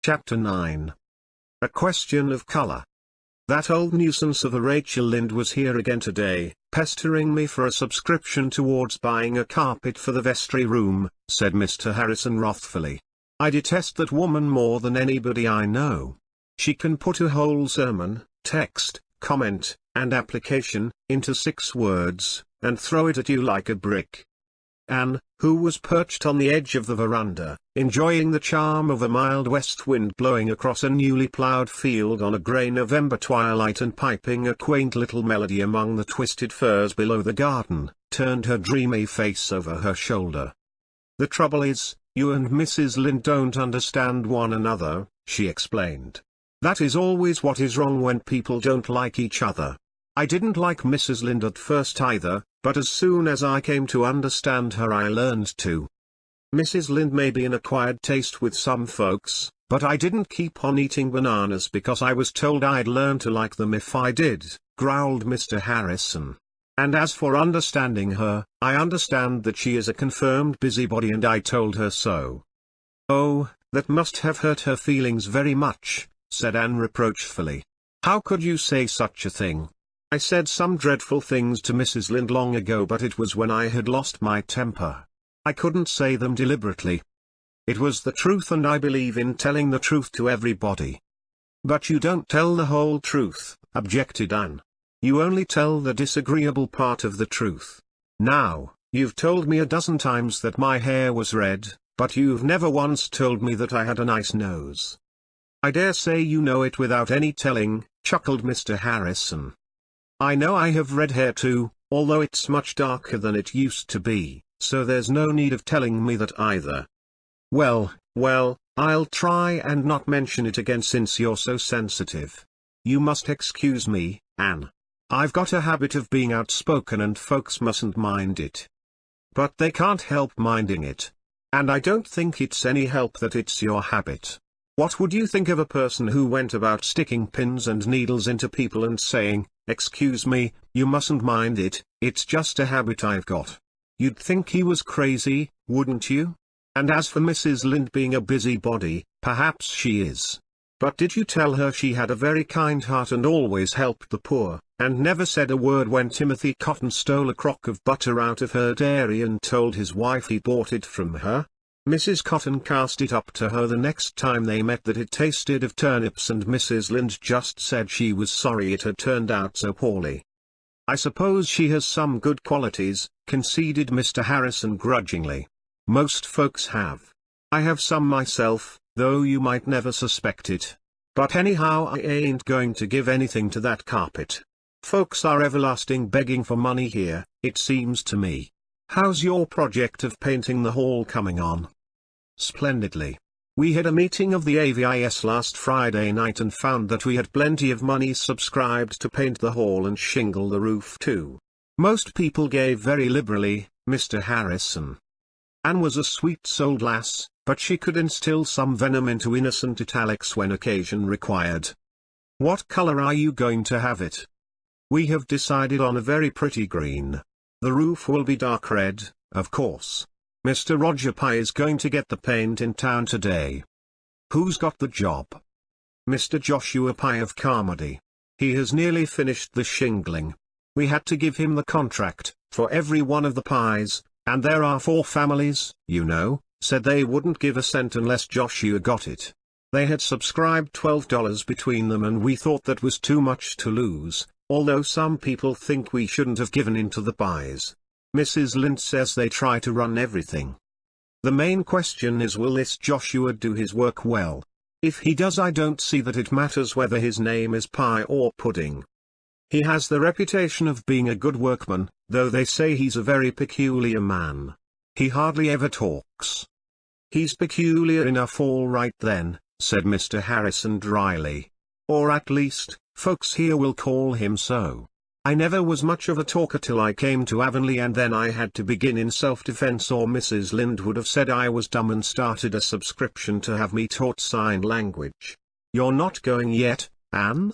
Chapter 9. A Question of Color. That old nuisance of a Rachel Lynde was here again today, pestering me for a subscription towards buying a carpet for the vestry room, said Mr. Harrison wrathfully. I detest that woman more than anybody I know. She can put a whole sermon, text, comment, and application, into 6 words, and throw it at you like a brick. Anne, who was perched on the edge of the veranda, enjoying the charm of a mild west wind blowing across a newly ploughed field on a grey November twilight and piping a quaint little melody among the twisted firs below the garden, turned her dreamy face over her shoulder. The trouble is, you and Mrs. Lynde don't understand one another, she explained. That is always what is wrong when people don't like each other. I didn't like Mrs. Lynde at first either, but as soon as I came to understand her I learned to. Mrs. Lynde may be an acquired taste with some folks, but I didn't keep on eating bananas because I was told I'd learn to like them if I did, growled Mr. Harrison. And as for understanding her, I understand that she is a confirmed busybody and I told her so. Oh, that must have hurt her feelings very much, said Anne reproachfully. How could you say such a thing? I said some dreadful things to Mrs. Lynde long ago, but it was when I had lost my temper. I couldn't say them deliberately. It was the truth and I believe in telling the truth to everybody. But you don't tell the whole truth, objected Anne. You only tell the disagreeable part of the truth. Now, you've told me a dozen times that my hair was red, but you've never once told me that I had a nice nose. I dare say you know it without any telling, chuckled Mr. Harrison. I know I have red hair too, although it's much darker than it used to be, so there's no need of telling me that either. Well, I'll try and not mention it again since you're so sensitive. You must excuse me, Anne. I've got a habit of being outspoken and folks mustn't mind it. But they can't help minding it. And I don't think it's any help that it's your habit. What would you think of a person who went about sticking pins and needles into people and saying, "Excuse me, you mustn't mind it, it's just a habit I've got"? You'd think he was crazy, wouldn't you? And as for Mrs. Lynde being a busybody, perhaps she is. But did you tell her she had a very kind heart and always helped the poor, and never said a word when Timothy Cotton stole a crock of butter out of her dairy and told his wife he bought it from her? Mrs. Cotton cast it up to her the next time they met that it tasted of turnips and Mrs. Lynde just said she was sorry it had turned out so poorly. I suppose she has some good qualities, conceded Mr. Harrison grudgingly. Most folks have. I have some myself, though you might never suspect it. But anyhow I ain't going to give anything to that carpet. Folks are everlasting begging for money here, it seems to me. How's your project of painting the hall coming on? Splendidly. We had a meeting of the AVIS last Friday night and found that we had plenty of money subscribed to paint the hall and shingle the roof too. Most people gave very liberally, Mr. Harrison. Anne was a sweet-souled lass, but she could instill some venom into innocent italics when occasion required. What color are you going to have it? We have decided on a very pretty green. The roof will be dark red, of course. Mr. Roger Pye is going to get the paint in town today. Who's got the job? Mr. Joshua Pye of Carmody. He has nearly finished the shingling. We had to give him the contract, for every one of the Pyes, and there are 4 families, you know, said they wouldn't give a cent unless Joshua got it. They had subscribed $12 between them and we thought that was too much to lose, although some people think we shouldn't have given in to the Pyes. Mrs. Lynde says they try to run everything. The main question is, will this Joshua do his work well? If he does, I don't see that it matters whether his name is Pye or Pudding. He has the reputation of being a good workman, though they say he's a very peculiar man. He hardly ever talks. He's peculiar enough all right then, said Mr. Harrison dryly. Or at least, folks here will call him so. I never was much of a talker till I came to Avonlea, and then I had to begin in self-defense or Mrs. Lynde would have said I was dumb and started a subscription to have me taught sign language. You're not going yet, Anne?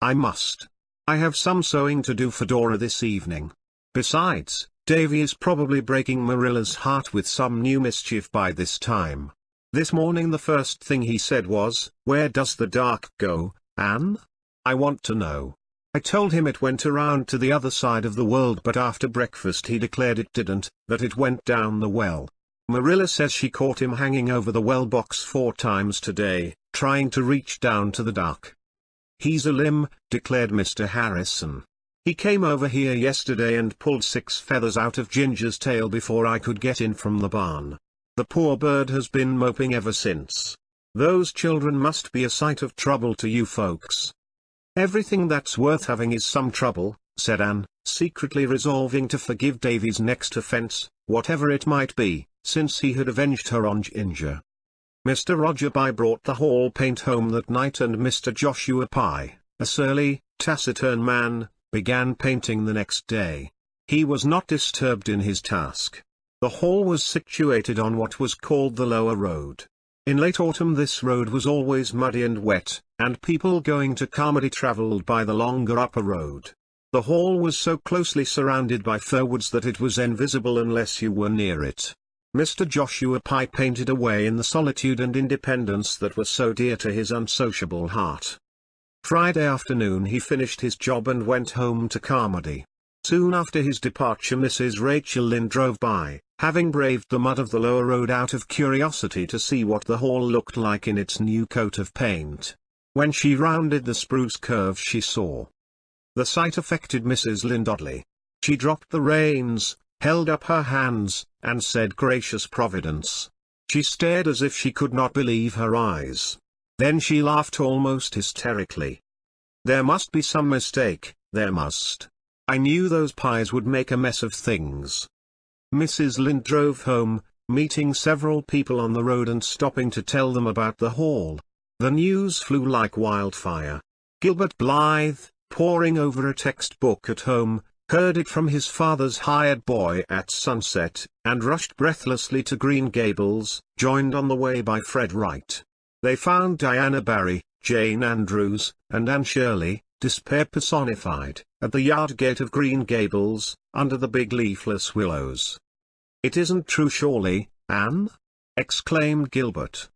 I must. I have some sewing to do for Dora this evening. Besides, Davy is probably breaking Marilla's heart with some new mischief by this time. This morning the first thing he said was, "Where does the dark go, Anne? I want to know." I told him it went around to the other side of the world, but after breakfast he declared it didn't, that it went down the well. Marilla says she caught him hanging over the well box 4 times today, trying to reach down to the dark. "He's a limb," declared Mr. Harrison. "He came over here yesterday and pulled 6 feathers out of Ginger's tail before I could get in from the barn. The poor bird has been moping ever since. Those children must be a sight of trouble to you folks." "Everything that's worth having is some trouble," said Anne, secretly resolving to forgive Davy's next offense, whatever it might be, since he had avenged her on Ginger. Mr. Roger Pye brought the hall paint home that night, and Mr. Joshua Pye, a surly, taciturn man, began painting the next day. He was not disturbed in his task. The hall was situated on what was called the lower road. In late autumn this road was always muddy and wet, and people going to Carmody travelled by the longer upper road. The hall was so closely surrounded by fir woods that it was invisible unless you were near it. Mr. Joshua Pye painted away in the solitude and independence that were so dear to his unsociable heart. Friday afternoon he finished his job and went home to Carmody. Soon after his departure Mrs. Rachel Lynde drove by, having braved the mud of the lower road out of curiosity to see what the hall looked like in its new coat of paint. When she rounded the spruce curve she saw. The sight affected Mrs. Lynde oddly. She dropped the reins, held up her hands, and said, "Gracious Providence." She stared as if she could not believe her eyes. Then she laughed almost hysterically. "There must be some mistake, there must. I knew those Pyes would make a mess of things." Mrs. Lynde drove home, meeting several people on the road and stopping to tell them about the hall. The news flew like wildfire. Gilbert Blythe, poring over a textbook at home, heard it from his father's hired boy at sunset, and rushed breathlessly to Green Gables, joined on the way by Fred Wright. They found Diana Barry, Jane Andrews, and Anne Shirley, despair personified, at the yard gate of Green Gables, under the big leafless willows. "It isn't true surely, Anne?" exclaimed Gilbert.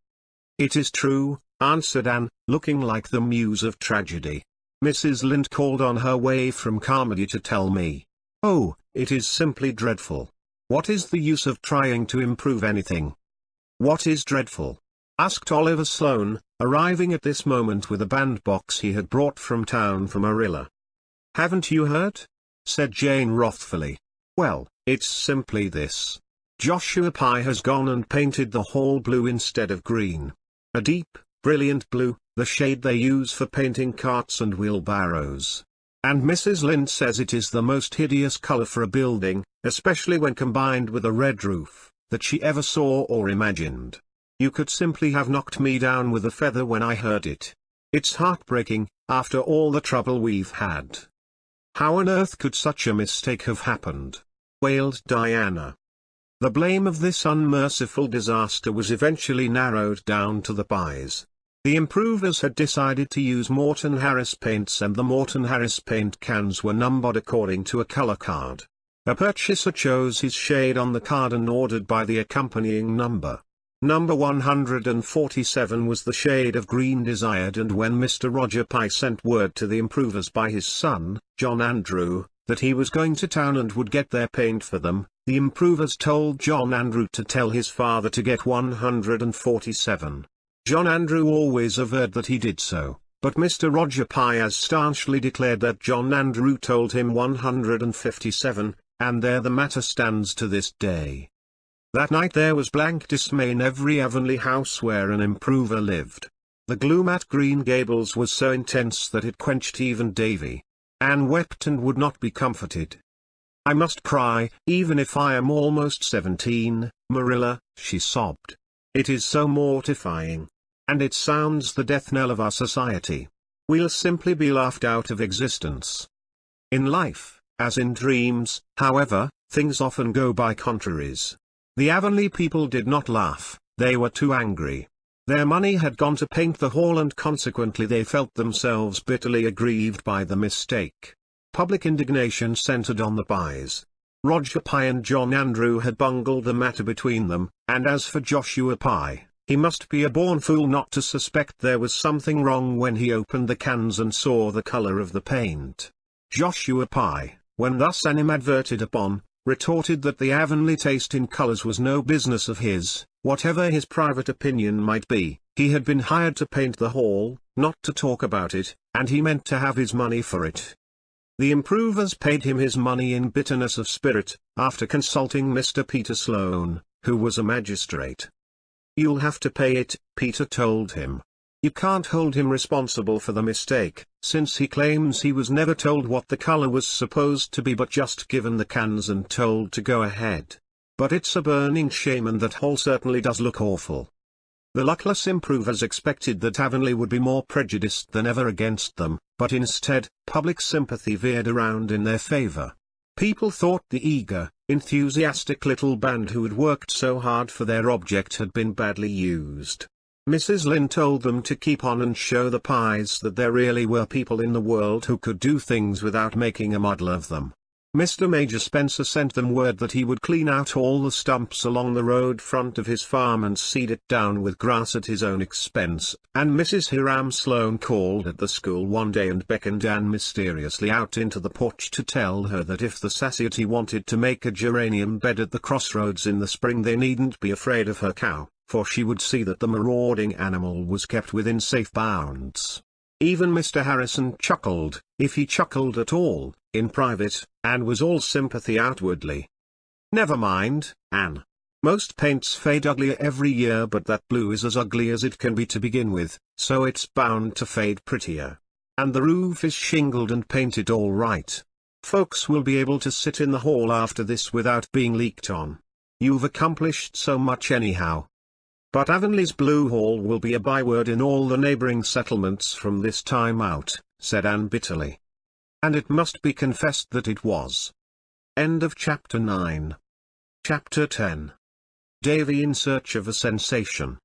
"It is true," answered Anne, looking like the muse of tragedy. "Mrs. Lynde called on her way from Carmody to tell me. Oh, it is simply dreadful. What is the use of trying to improve anything?" "What is dreadful?" asked Oliver Sloane, arriving at this moment with a bandbox he had brought from town for Marilla. "Haven't you heard?" said Jane wrathfully. "Well, it's simply this. Joshua Pye has gone and painted the hall blue instead of green. A deep, brilliant blue, the shade they use for painting carts and wheelbarrows. And Mrs. Lynde says it is the most hideous color for a building, especially when combined with a red roof, that she ever saw or imagined. You could simply have knocked me down with a feather when I heard it. It's heartbreaking, after all the trouble we've had." "How on earth could such a mistake have happened?" wailed Diana. The blame of this unmerciful disaster was eventually narrowed down to the Pyes. The improvers had decided to use Morton Harris paints, and the Morton Harris paint cans were numbered according to a color card. A purchaser chose his shade on the card and ordered by the accompanying number. Number 147 was the shade of green desired, and when Mr. Roger Pye sent word to the improvers by his son, John Andrew, that he was going to town and would get their paint for them, the improvers told John Andrew to tell his father to get 147. John Andrew always averred that he did so, but Mr. Roger Pye as staunchly declared that John Andrew told him 157, and there the matter stands to this day. That night there was blank dismay in every Avonlea house where an improver lived. The gloom at Green Gables was so intense that it quenched even Davy. Anne wept and would not be comforted. "I must cry, even if I am almost 17, Marilla," she sobbed. "It is so mortifying. And it sounds the death knell of our society. We'll simply be laughed out of existence." In life, as in dreams, however, things often go by contraries. The Avonlea people did not laugh, they were too angry. Their money had gone to paint the hall, and consequently they felt themselves bitterly aggrieved by the mistake. Public indignation centered on the Pyes. Roger Pye and John Andrew had bungled the matter between them, and as for Joshua Pye, He must be a born fool not to suspect there was something wrong when he opened the cans and saw the color of the paint. Joshua Pye, when thus animadverted upon, retorted that the Avonlea taste in colors was no business of his. Whatever his private opinion might be, he had been hired to paint the hall, not to talk about it, and he meant to have his money for it. The improvers paid him his money in bitterness of spirit, after consulting Mr. Peter Sloane, who was a magistrate. "You'll have to pay it," Peter told him. "You can't hold him responsible for the mistake, since he claims he was never told what the color was supposed to be but just given the cans and told to go ahead. But it's a burning shame, and that hall certainly does look awful." The luckless improvers expected that Avonlea would be more prejudiced than ever against them, but instead, public sympathy veered around in their favor. People thought the eager, enthusiastic little band who had worked so hard for their object had been badly used. Mrs. Lynn told them to keep on and show the Pyes that there really were people in the world who could do things without making a muddle of them. Mr. Major Spencer sent them word that he would clean out all the stumps along the road front of his farm and seed it down with grass at his own expense, and Mrs. Hiram Sloane called at the school one day and beckoned Anne mysteriously out into the porch to tell her that if the Society wanted to make a geranium bed at the crossroads in the spring, they needn't be afraid of her cow, for she would see that the marauding animal was kept within safe bounds. Even Mr. Harrison chuckled, if he chuckled at all, in private, and was all sympathy outwardly. "Never mind, Anne. Most paints fade uglier every year, but that blue is as ugly as it can be to begin with, so it's bound to fade prettier. And the roof is shingled and painted all right. Folks will be able to sit in the hall after this without being leaked on. You've accomplished so much anyhow." "But Avonlea's Blue Hall will be a byword in all the neighboring settlements from this time out," said Anne bitterly. And it must be confessed that it was. End of Chapter 9. Chapter 10. Davy in search of a sensation.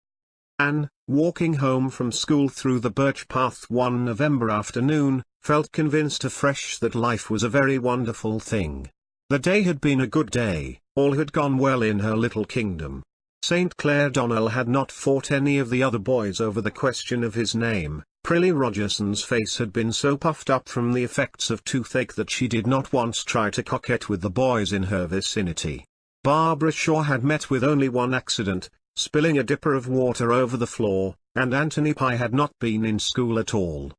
Anne, walking home from school through the birch path one November afternoon, felt convinced afresh that life was a very wonderful thing. The day had been a good day, all had gone well in her little kingdom. St. Clair Donnell had not fought any of the other boys over the question of his name. Prilly Rogerson's face had been so puffed up from the effects of toothache that she did not once try to coquette with the boys in her vicinity. Barbara Shaw had met with only one accident, spilling a dipper of water over the floor, and Anthony Pye had not been in school at all.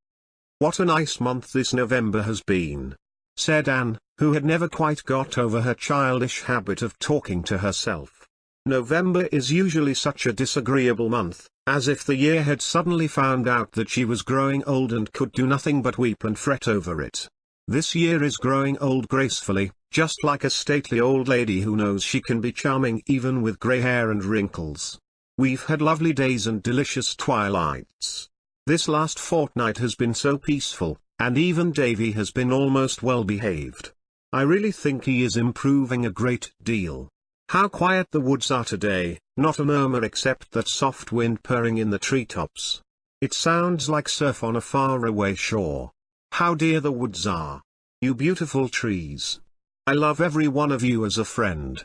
"What a nice month this November has been," said Anne, who had never quite got over her childish habit of talking to herself. November is usually such a disagreeable month, as if the year had suddenly found out that she was growing old and could do nothing but weep and fret over it. This year is growing old gracefully, just like a stately old lady who knows she can be charming even with grey hair and wrinkles. We've had lovely days and delicious twilights. This last fortnight has been so peaceful, and even Davy has been almost well behaved. I really think he is improving a great deal. How quiet the woods are today, not a murmur except that soft wind purring in the treetops. It sounds like surf on a faraway shore. How dear the woods are. You beautiful trees. I love every one of you as a friend.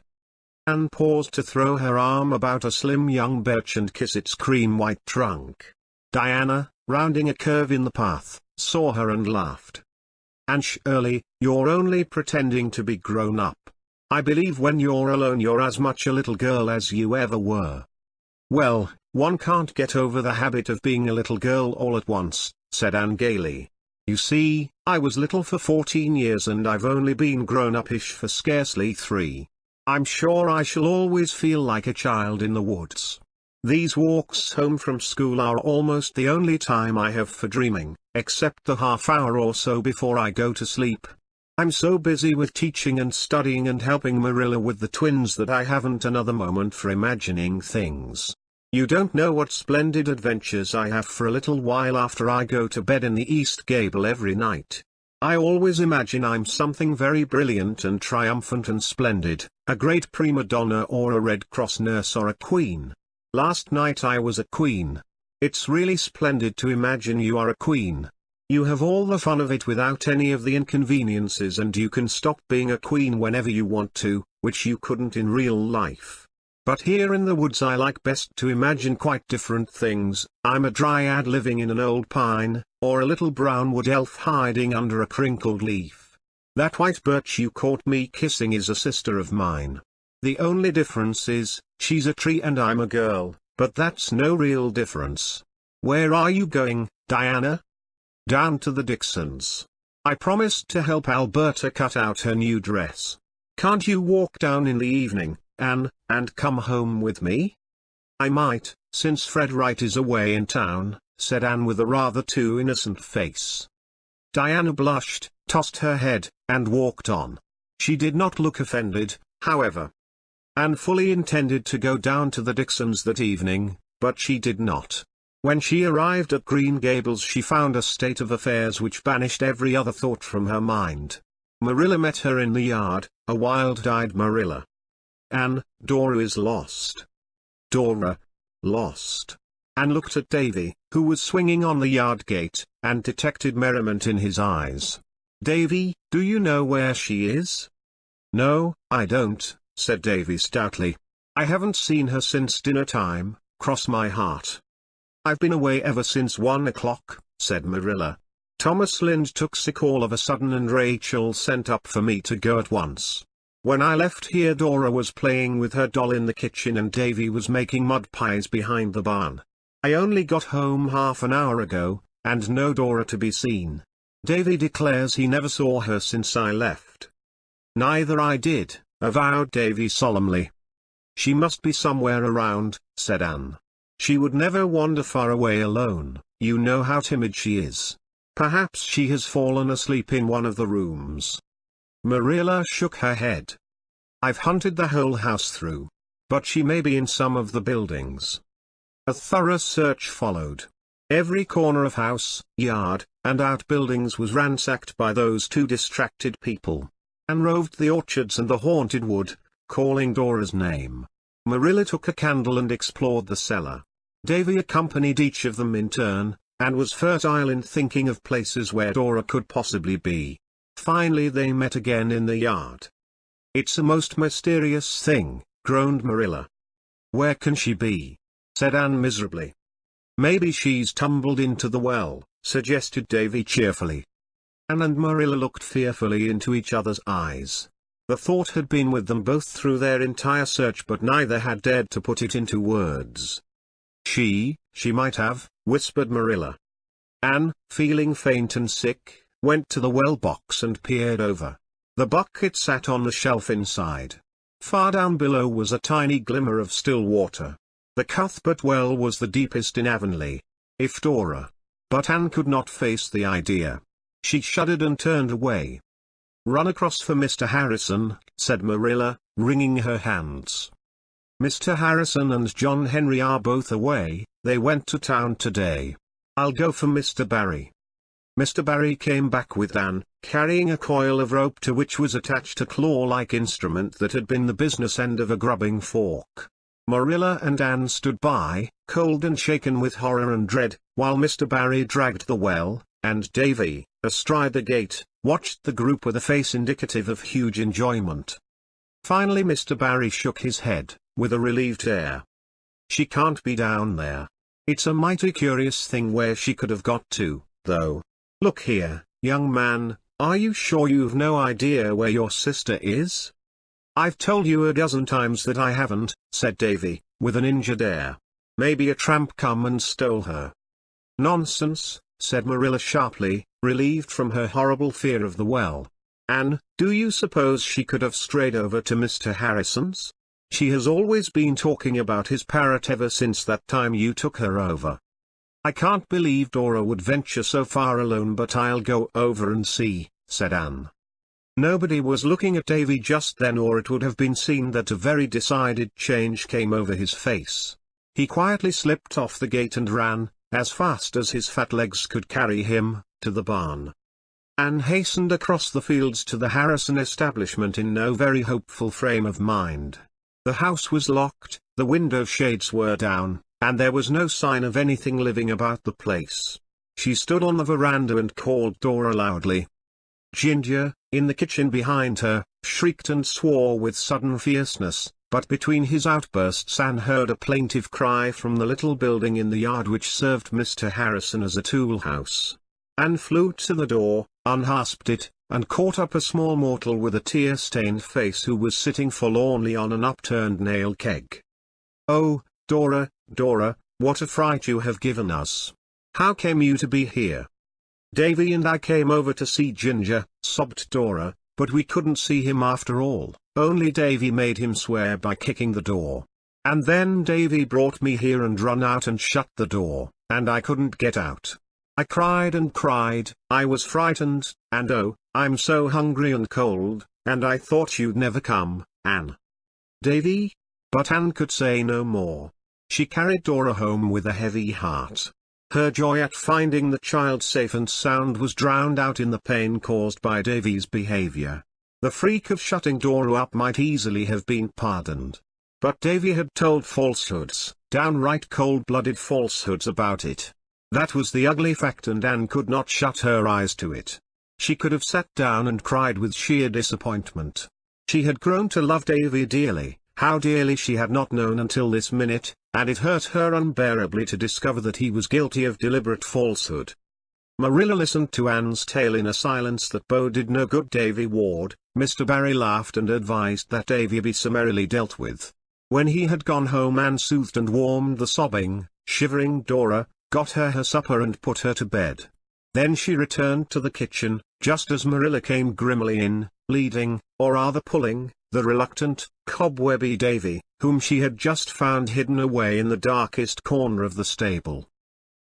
Anne paused to throw her arm about a slim young birch and kiss its cream-white trunk. Diana, rounding a curve in the path, saw her and laughed. "Anne Shirley, you're only pretending to be grown up. I believe when you're alone you're as much a little girl as you ever were." "Well, one can't get over the habit of being a little girl all at once," said Anne gaily. "You see, I was little for 14 years and I've only been grown-up-ish for scarcely 3. I'm sure I shall always feel like a child in the woods. These walks home from school are almost the only time I have for dreaming, except the half hour or so before I go to sleep. I'm so busy with teaching and studying and helping Marilla with the twins that I haven't another moment for imagining things. You don't know what splendid adventures I have for a little while after I go to bed in the east gable every night. I always imagine I'm something very brilliant and triumphant and splendid, a great prima donna or a Red Cross nurse or a queen. Last night I was a queen. It's really splendid to imagine you are a queen. You have all the fun of it without any of the inconveniences, and you can stop being a queen whenever you want to, which you couldn't in real life. But here in the woods I like best to imagine quite different things. I'm a dryad living in an old pine, or a little brown wood elf hiding under a crinkled leaf. That white birch you caught me kissing is a sister of mine. The only difference is, she's a tree and I'm a girl, but that's no real difference. Where are you going, Diana? Down to the Dixons. I promised to help Alberta cut out her new dress. Can't you walk down in the evening, Anne, and come home with me? I might, since Fred Wright is away in town, said Anne with a rather too innocent face. Diana blushed, tossed her head, and walked on. She did not look offended, however. Anne fully intended to go down to the Dixons that evening, but she did not. When she arrived at Green Gables she found a state of affairs which banished every other thought from her mind. Marilla met her in the yard, a wild-eyed Marilla. Anne, Dora is lost. Dora, lost. Anne looked at Davy, who was swinging on the yard gate, and detected merriment in his eyes. Davy, do you know where she is? No, I don't, said Davy stoutly. I haven't seen her since dinner time, cross my heart. I've been away ever since 1 o'clock, said Marilla. Thomas Lynde took sick all of a sudden and Rachel sent up for me to go at once. When I left here Dora was playing with her doll in the kitchen and Davy was making mud pies behind the barn. I only got home half an hour ago, and no Dora to be seen. Davy declares he never saw her since I left. Neither I did, avowed Davy solemnly. She must be somewhere around, said Anne. She would never wander far away alone, you know how timid she is. Perhaps she has fallen asleep in one of the rooms. Marilla shook her head. I've hunted the whole house through. But she may be in some of the buildings. A thorough search followed. Every corner of house, yard, and outbuildings was ransacked by those two distracted people. Anne roved the orchards and the haunted wood, calling Dora's name. Marilla took a candle and explored the cellar. Davy accompanied each of them in turn, and was fertile in thinking of places where Dora could possibly be. Finally they met again in the yard. It's a most mysterious thing, groaned Marilla. Where can she be? Said Anne miserably. Maybe she's tumbled into the well, suggested Davy cheerfully. Anne and Marilla looked fearfully into each other's eyes. The thought had been with them both through their entire search but neither had dared to put it into words. She might have, whispered Marilla. Anne, feeling faint and sick, went to the well box and peered over. The bucket sat on the shelf inside. Far down below was a tiny glimmer of still water. The Cuthbert well was the deepest in Avonlea. If Dora... But Anne could not face the idea. She shuddered and turned away. Run across for Mr. Harrison, said Marilla, wringing her hands. Mr. Harrison and John Henry are both away, they went to town today. I'll go for Mr. Barry. Mr. Barry came back with Anne, carrying a coil of rope to which was attached a claw-like instrument that had been the business end of a grubbing fork. Marilla and Anne stood by, cold and shaken with horror and dread, while Mr. Barry dragged the well, and Davy, astride the gate, watched the group with a face indicative of huge enjoyment. Finally Mr. Barry shook his head, with a relieved air. She can't be down there. It's a mighty curious thing where she could have got to, though. Look here, young man, are you sure you've no idea where your sister is? I've told you a dozen times that I haven't, said Davy, with an injured air. Maybe a tramp come and stole her. Nonsense, said Marilla sharply, relieved from her horrible fear of the well. Anne, do you suppose she could have strayed over to Mr. Harrison's? She has always been talking about his parrot ever since that time you took her over. I can't believe Dora would venture so far alone, but I'll go over and see, said Anne. Nobody was looking at Davy just then, or it would have been seen that a very decided change came over his face. He quietly slipped off the gate and ran, as fast as his fat legs could carry him, to the barn. Anne hastened across the fields to the Harrison establishment in no very hopeful frame of mind. The house was locked, the window shades were down, and there was no sign of anything living about the place. She stood on the veranda and called Dora loudly. Ginger, in the kitchen behind her, shrieked and swore with sudden fierceness, but between his outbursts Anne heard a plaintive cry from the little building in the yard which served Mr. Harrison as a tool house. Anne flew to the door, unhasped it, and caught up a small mortal with a tear-stained face who was sitting forlornly on an upturned nail keg. "Oh, Dora, Dora, what a fright you have given us. How came you to be here?" "Davy and I came over to see Ginger," sobbed Dora, "but we couldn't see him after all, only Davy made him swear by kicking the door. And then Davy brought me here and run out and shut the door, and I couldn't get out. I cried and cried, I was frightened, and oh, I'm so hungry and cold, and I thought you'd never come, Anne." "Davy?" But Anne could say no more. She carried Dora home with a heavy heart. Her joy at finding the child safe and sound was drowned out in the pain caused by Davy's behavior. The freak of shutting Dora up might easily have been pardoned. But Davy had told falsehoods, downright cold-blooded falsehoods about it. That was the ugly fact, and Anne could not shut her eyes to it. She could have sat down and cried with sheer disappointment. She had grown to love Davy dearly, how dearly she had not known until this minute, and it hurt her unbearably to discover that he was guilty of deliberate falsehood. Marilla listened to Anne's tale in a silence that boded no good. Davy Ward, Mr. Barry laughed and advised that Davy be summarily dealt with. When he had gone home, Anne soothed and warmed the sobbing, shivering Dora, got her supper and put her to bed. Then she returned to the kitchen, just as Marilla came grimly in, leading, or rather pulling, the reluctant, cobwebby Davy, whom she had just found hidden away in the darkest corner of the stable.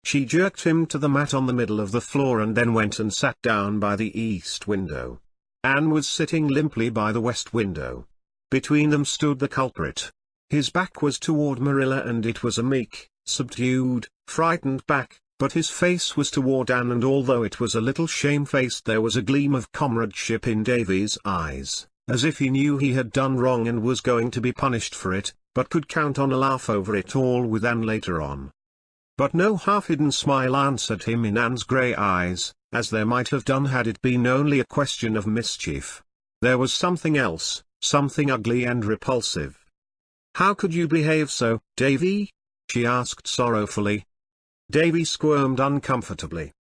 She jerked him to the mat on the middle of the floor and then went and sat down by the east window. Anne was sitting limply by the west window. Between them stood the culprit. His back was toward Marilla, and it was a meek, subdued, frightened back, but his face was toward Anne, and although it was a little shamefaced, there was a gleam of comradeship in Davy's eyes, as if he knew he had done wrong and was going to be punished for it, but could count on a laugh over it all with Anne later on. But no half-hidden smile answered him in Anne's grey eyes, as there might have done had it been only a question of mischief. There was something else, something ugly and repulsive. "How could you behave so, Davy?" she asked sorrowfully. Davy squirmed uncomfortably.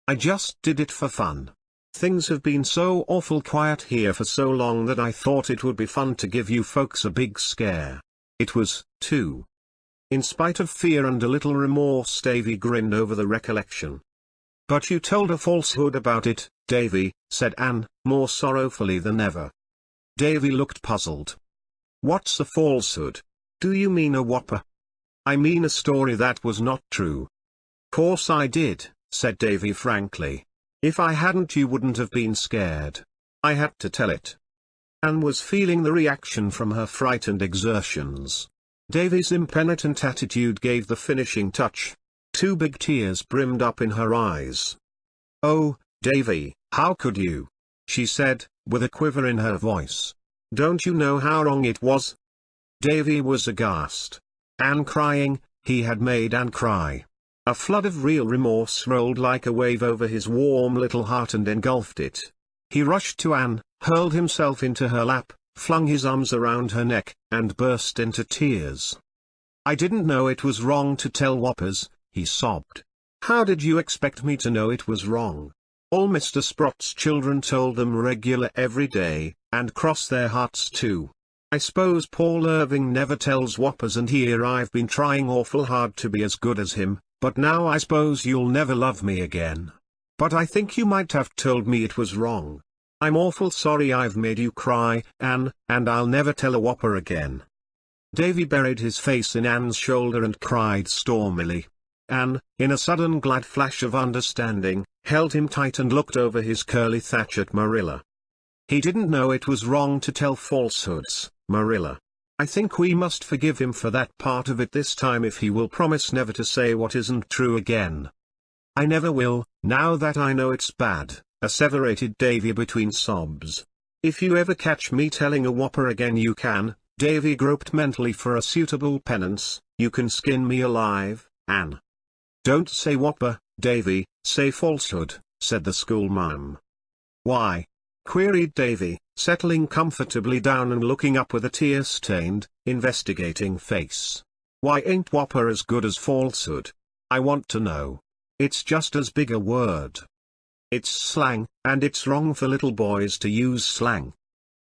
"I just did it for fun. Things have been so awful quiet here for so long that I thought it would be fun to give you folks a big scare. It was, too." In spite of fear and a little remorse, Davy grinned over the recollection. "But you told a falsehood about it, Davy," said Anne, more sorrowfully than ever. Davy looked puzzled. "What's a falsehood? Do you mean a whopper?" "I mean a story that was not true." "Course I did," said Davy frankly. "If I hadn't, you wouldn't have been scared. I had to tell it." Anne was feeling the reaction from her frightened exertions. Davy's impenitent attitude gave the finishing touch. 2 big tears brimmed up in her eyes. "Oh, Davy, how could you?" she said, with a quiver in her voice. "Don't you know how wrong it was?" Davy was aghast. Anne crying, he had made Anne cry. A flood of real remorse rolled like a wave over his warm little heart and engulfed it. He rushed to Anne, hurled himself into her lap, flung his arms around her neck, and burst into tears. "I didn't know it was wrong to tell whoppers," he sobbed. "How did you expect me to know it was wrong? All Mr. Sprott's children told them regular every day, and cross their hearts too. I suppose Paul Irving never tells whoppers, and here I've been trying awful hard to be as good as him, but now I suppose you'll never love me again. But I think you might have told me it was wrong. I'm awful sorry I've made you cry, Anne, and I'll never tell a whopper again." Davy buried his face in Anne's shoulder and cried stormily. Anne, in a sudden glad flash of understanding, held him tight and looked over his curly thatch at Marilla. "He didn't know it was wrong to tell falsehoods, Marilla. I think we must forgive him for that part of it this time if he will promise never to say what isn't true again." "I never will, now that I know it's bad," asseverated Davy between sobs. "If you ever catch me telling a whopper again, you can." Davy groped mentally for a suitable penance. "You can skin me alive, Anne." "Don't say whopper, Davy, say falsehood," said the schoolmarm. "Why?" queried Davy. settling comfortably down and looking up with a tear-stained, investigating face. "Why ain't whopper as good as falsehood? I want to know. It's just as big a word. It's slang, and it's wrong for little boys to use slang."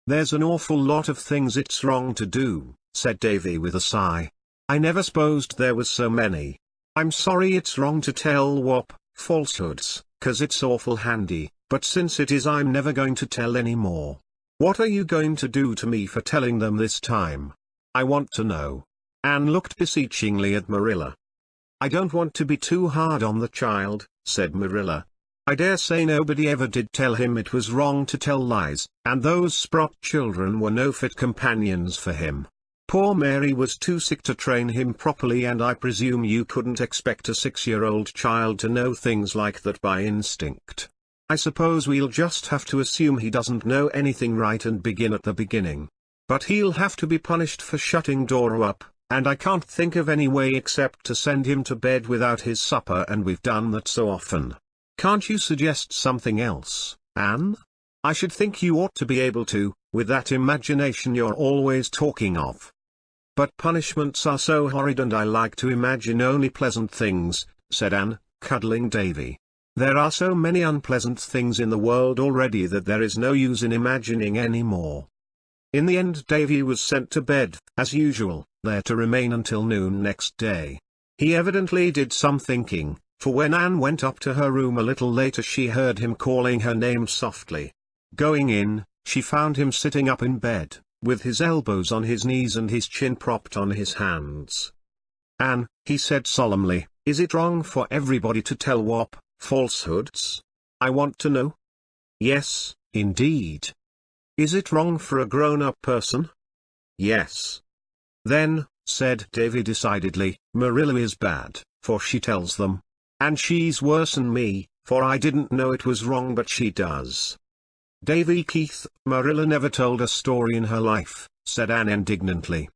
"There's an awful lot of things it's wrong to do," said Davy with a sigh. "I never supposed there was so many. I'm sorry it's wrong to tell falsehoods, 'cause it's awful handy, but since it is I'm never going to tell any more. What are you going to do to me for telling them this time? I want to know." Anne looked beseechingly at Marilla. "I don't want to be too hard on the child," said Marilla. "I dare say nobody ever did tell him it was wrong to tell lies, and those Sprott children were no fit companions for him. Poor Mary was too sick to train him properly, and I presume you couldn't expect a 6-year-old child to know things like that by instinct. I suppose we'll just have to assume he doesn't know anything right and begin at the beginning. But he'll have to be punished for shutting Dora up, and I can't think of any way except to send him to bed without his supper, and we've done that so often. Can't you suggest something else, Anne? I should think you ought to be able to, with that imagination you're always talking of." "But punishments are so horrid, and I like to imagine only pleasant things," said Anne, cuddling Davy. "There are so many unpleasant things in the world already that there is no use in imagining any more." In the end Davy was sent to bed, as usual, there to remain until noon next day. He evidently did some thinking, for when Anne went up to her room a little later she heard him calling her name softly. Going in, she found him sitting up in bed, with his elbows on his knees and his chin propped on his hands. "Anne," he said solemnly, "is it wrong for everybody to tell falsehoods? I want to know." "Yes, indeed." "Is it wrong for a grown-up person?" "Yes." "Then," said Davy decidedly, "Marilla is bad, for she tells them. And she's worse'n me, for I didn't know it was wrong but she does." "Davy Keith, Marilla never told a story in her life," said Anne indignantly.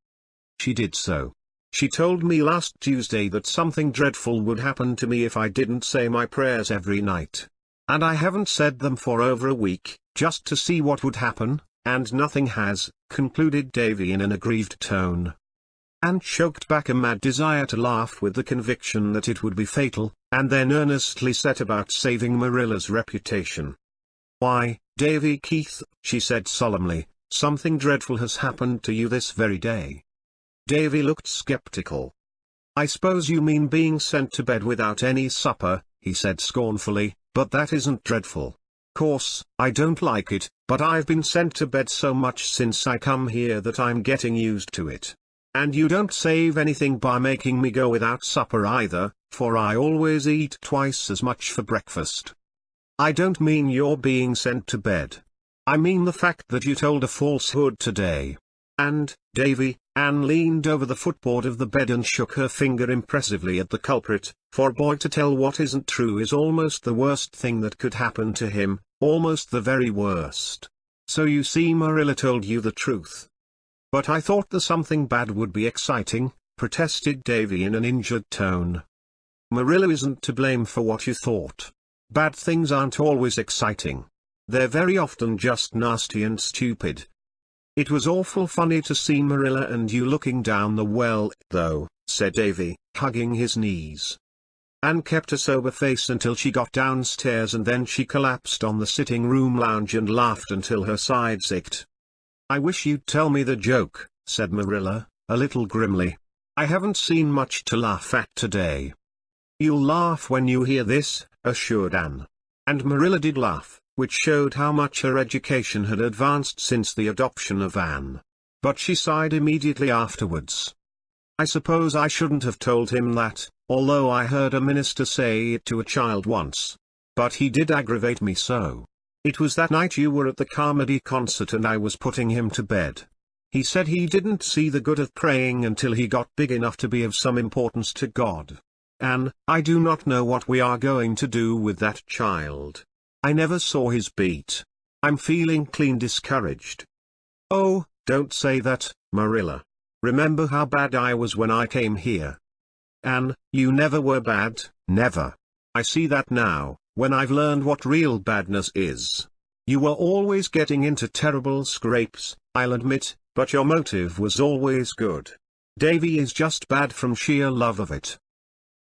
"She did so. She told me last Tuesday that something dreadful would happen to me if I didn't say my prayers every night. And I haven't said them for over a week, just to see what would happen, and nothing has," concluded Davy in an aggrieved tone. Anne choked back a mad desire to laugh with the conviction that it would be fatal, and then earnestly set about saving Marilla's reputation. "Why, Davy Keith," she said solemnly, "something dreadful has happened to you this very day." Davy looked skeptical. "I suppose you mean being sent to bed without any supper," he said scornfully, "but that isn't dreadful. Course, I don't like it, but I've been sent to bed so much since I come here that I'm getting used to it. And you don't save anything by making me go without supper either, for I always eat twice as much for breakfast." "I don't mean you're being sent to bed. I mean the fact that you told a falsehood today." And, Davy, Anne leaned over the footboard of the bed and shook her finger impressively at the culprit, for a boy to tell what isn't true is almost the worst thing that could happen to him, almost the very worst. "So you see Marilla told you the truth." "But I thought the something bad would be exciting," protested Davy in an injured tone. "Marilla isn't to blame for what you thought. Bad things aren't always exciting. They're very often just nasty and stupid." "It was awful funny to see Marilla and you looking down the well, though," said Davy, hugging his knees. Anne kept a sober face until she got downstairs, and then she collapsed on the sitting-room lounge and laughed until her sides ached. "I wish you'd tell me the joke," said Marilla, a little grimly. "I haven't seen much to laugh at today." "You'll laugh when you hear this," assured Anne. And Marilla did laugh, which showed how much her education had advanced since the adoption of Anne. But she sighed immediately afterwards. "I suppose I shouldn't have told him that, although I heard a minister say it to a child once. But he did aggravate me so. It was that night you were at the Carmody concert and I was putting him to bed. He said he didn't see the good of praying until he got big enough to be of some importance to God. Anne, I do not know what we are going to do with that child. I never saw his beat. I'm feeling clean discouraged." "Oh, don't say that, Marilla. Remember how bad I was when I came here." "Anne, you never were bad, never. I see that now, when I've learned what real badness is. You were always getting into terrible scrapes, I'll admit, but your motive was always good. Davy is just bad from sheer love of it.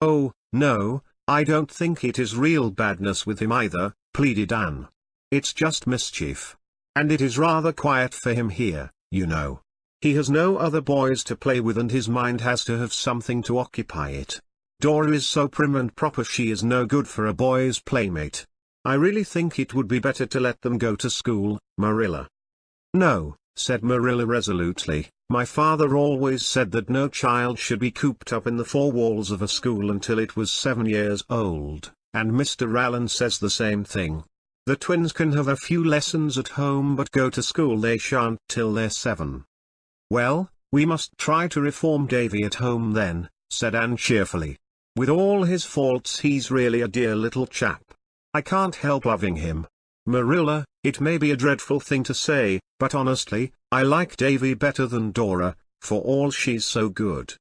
Oh, no, I don't think it is real badness with him either, pleaded Anne. It's just mischief. And it is rather quiet for him here, you know. He has no other boys to play with and his mind has to have something to occupy it. Dora is so prim and proper she is no good for a boy's playmate. I really think it would be better to let them go to school, Marilla. No, said Marilla resolutely, my father always said that no child should be cooped up in the four walls of a school until it was 7 years old, and Mr. Allen says the same thing. The twins can have a few lessons at home but go to school they shan't till they're 7. Well, we must try to reform Davy at home then, said Anne cheerfully. With all his faults he's really a dear little chap. I can't help loving him. Marilla, it may be a dreadful thing to say, but honestly, I like Davy better than Dora, for all she's so good.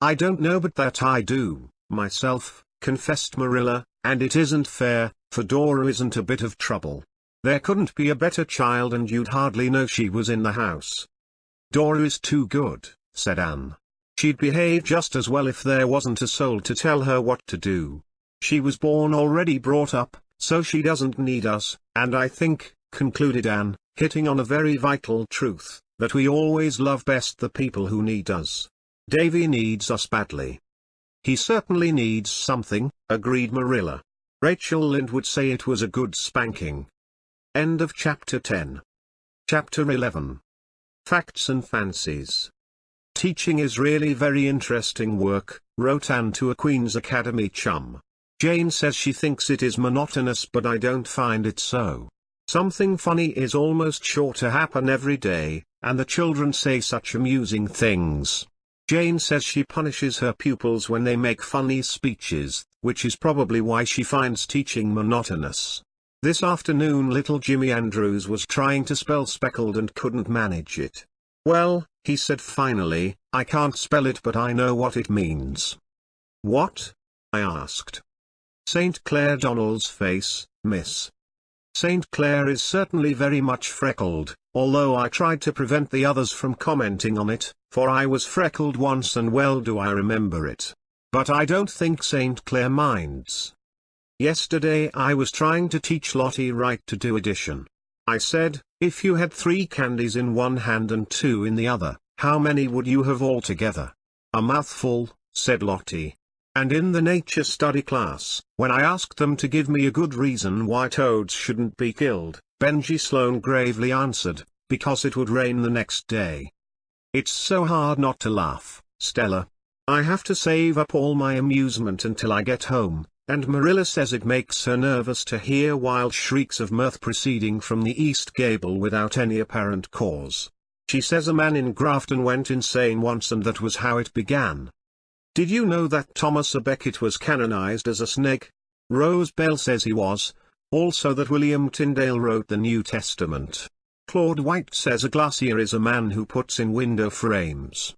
I don't know but that I do, myself, confessed Marilla, and it isn't fair, for Dora isn't a bit of trouble. There couldn't be a better child and you'd hardly know she was in the house. Dora is too good, said Anne. She'd behave just as well if there wasn't a soul to tell her what to do. She was born already brought up, so she doesn't need us, and I think, concluded Anne, hitting on a very vital truth, that we always love best the people who need us. Davy needs us badly. He certainly needs something, agreed Marilla. Rachel Lynde would say it was a good spanking. End of chapter 10. Chapter 11. Facts and Fancies. Teaching is really very interesting work, wrote Anne to a Queen's Academy chum. Jane says she thinks it is monotonous but I don't find it so. Something funny is almost sure to happen every day, and the children say such amusing things. Jane says she punishes her pupils when they make funny speeches, which is probably why she finds teaching monotonous. This afternoon little Jimmy Andrews was trying to spell speckled and couldn't manage it. Well, he said finally, I can't spell it but I know what it means. What? I asked. St. Clair Donnell's face, miss. St. Clair is certainly very much freckled, although I tried to prevent the others from commenting on it, for I was freckled once and well do I remember it. But I don't think St. Clair minds. Yesterday I was trying to teach Lottie right to do addition. I said, if you had 3 candies in one hand and 2 in the other, how many would you have altogether? A mouthful, said Lottie. And in the nature study class, when I asked them to give me a good reason why toads shouldn't be killed, Benji Sloane gravely answered, because it would rain the next day. It's so hard not to laugh, Stella. I have to save up all my amusement until I get home, and Marilla says it makes her nervous to hear wild shrieks of mirth proceeding from the east gable without any apparent cause. She says a man in Grafton went insane once and that was how it began. Did you know that Thomas à Becket was canonized as a snake? Rose Bell says he was. Also that William Tyndale wrote the New Testament. Claude White says a glacier is a man who puts in window frames.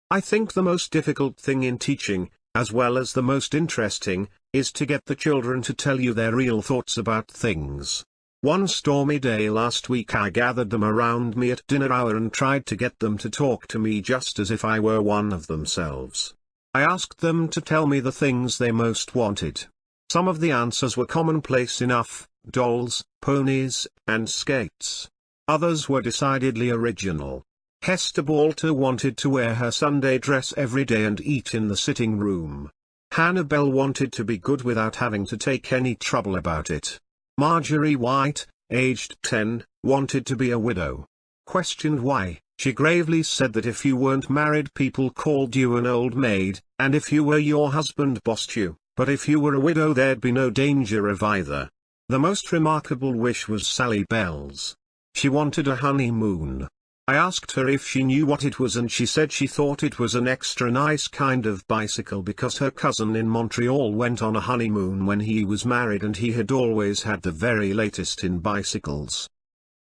I think the most difficult thing in teaching, as well as the most interesting, is to get the children to tell you their real thoughts about things. One stormy day last week I gathered them around me at dinner hour and tried to get them to talk to me just as if I were one of themselves. I asked them to tell me the things they most wanted. Some of the answers were commonplace enough, dolls, ponies, and skates. Others were decidedly original. Hester Balter wanted to wear her Sunday dress every day and eat in the sitting room. Hannah Bell wanted to be good without having to take any trouble about it. Marjorie White, aged 10, wanted to be a widow. Questioned why, she gravely said that if you weren't married people called you an old maid, and if you were your husband bossed you, but if you were a widow there'd be no danger of either. The most remarkable wish was Sally Bell's. She wanted a honeymoon. I asked her if she knew what it was and she said she thought it was an extra nice kind of bicycle because her cousin in Montreal went on a honeymoon when he was married and he had always had the very latest in bicycles.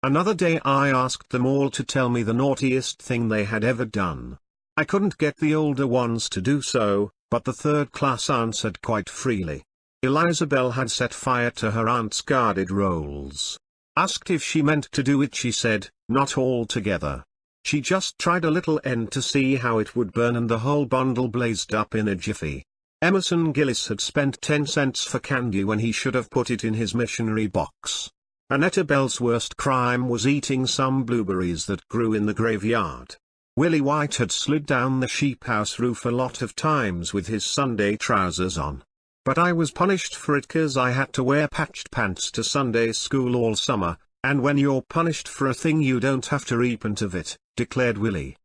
Another day I asked them all to tell me the naughtiest thing they had ever done. I couldn't get the older ones to do so, but the third class answered quite freely. Eliza Bell had set fire to her aunt's guarded rolls. Asked if she meant to do it, she said, not altogether. She just tried a little end to see how it would burn, and the whole bundle blazed up in a jiffy. Emerson Gillis had spent 10 cents for candy when he should have put it in his missionary box. Annetta Bell's worst crime was eating some blueberries that grew in the graveyard. Willie White had slid down the sheep house roof a lot of times with his Sunday trousers on. But I was punished for it 'cause I had to wear patched pants to Sunday school all summer, and when you're punished for a thing you don't have to repent of it, declared Willie.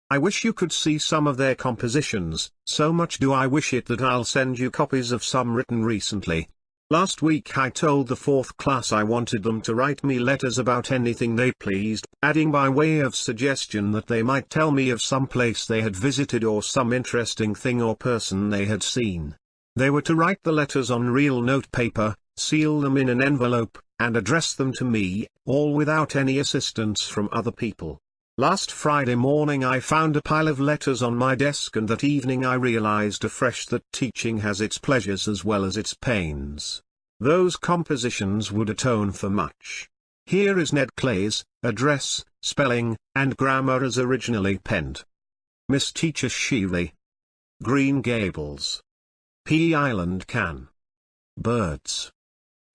I wish you could see some of their compositions, so much do I wish it that I'll send you copies of some written recently. Last week I told the 4th class I wanted them to write me letters about anything they pleased, adding by way of suggestion that they might tell me of some place they had visited or some interesting thing or person they had seen. They were to write the letters on real notepaper, seal them in an envelope, and address them to me, all without any assistance from other people. Last Friday morning I found a pile of letters on my desk, and that evening I realized afresh that teaching has its pleasures as well as its pains. Those compositions would atone for much. Here is Ned Clay's address, spelling, and grammar as originally penned. Miss Teacher Shealy. Green Gables. P. Island, Can. Birds.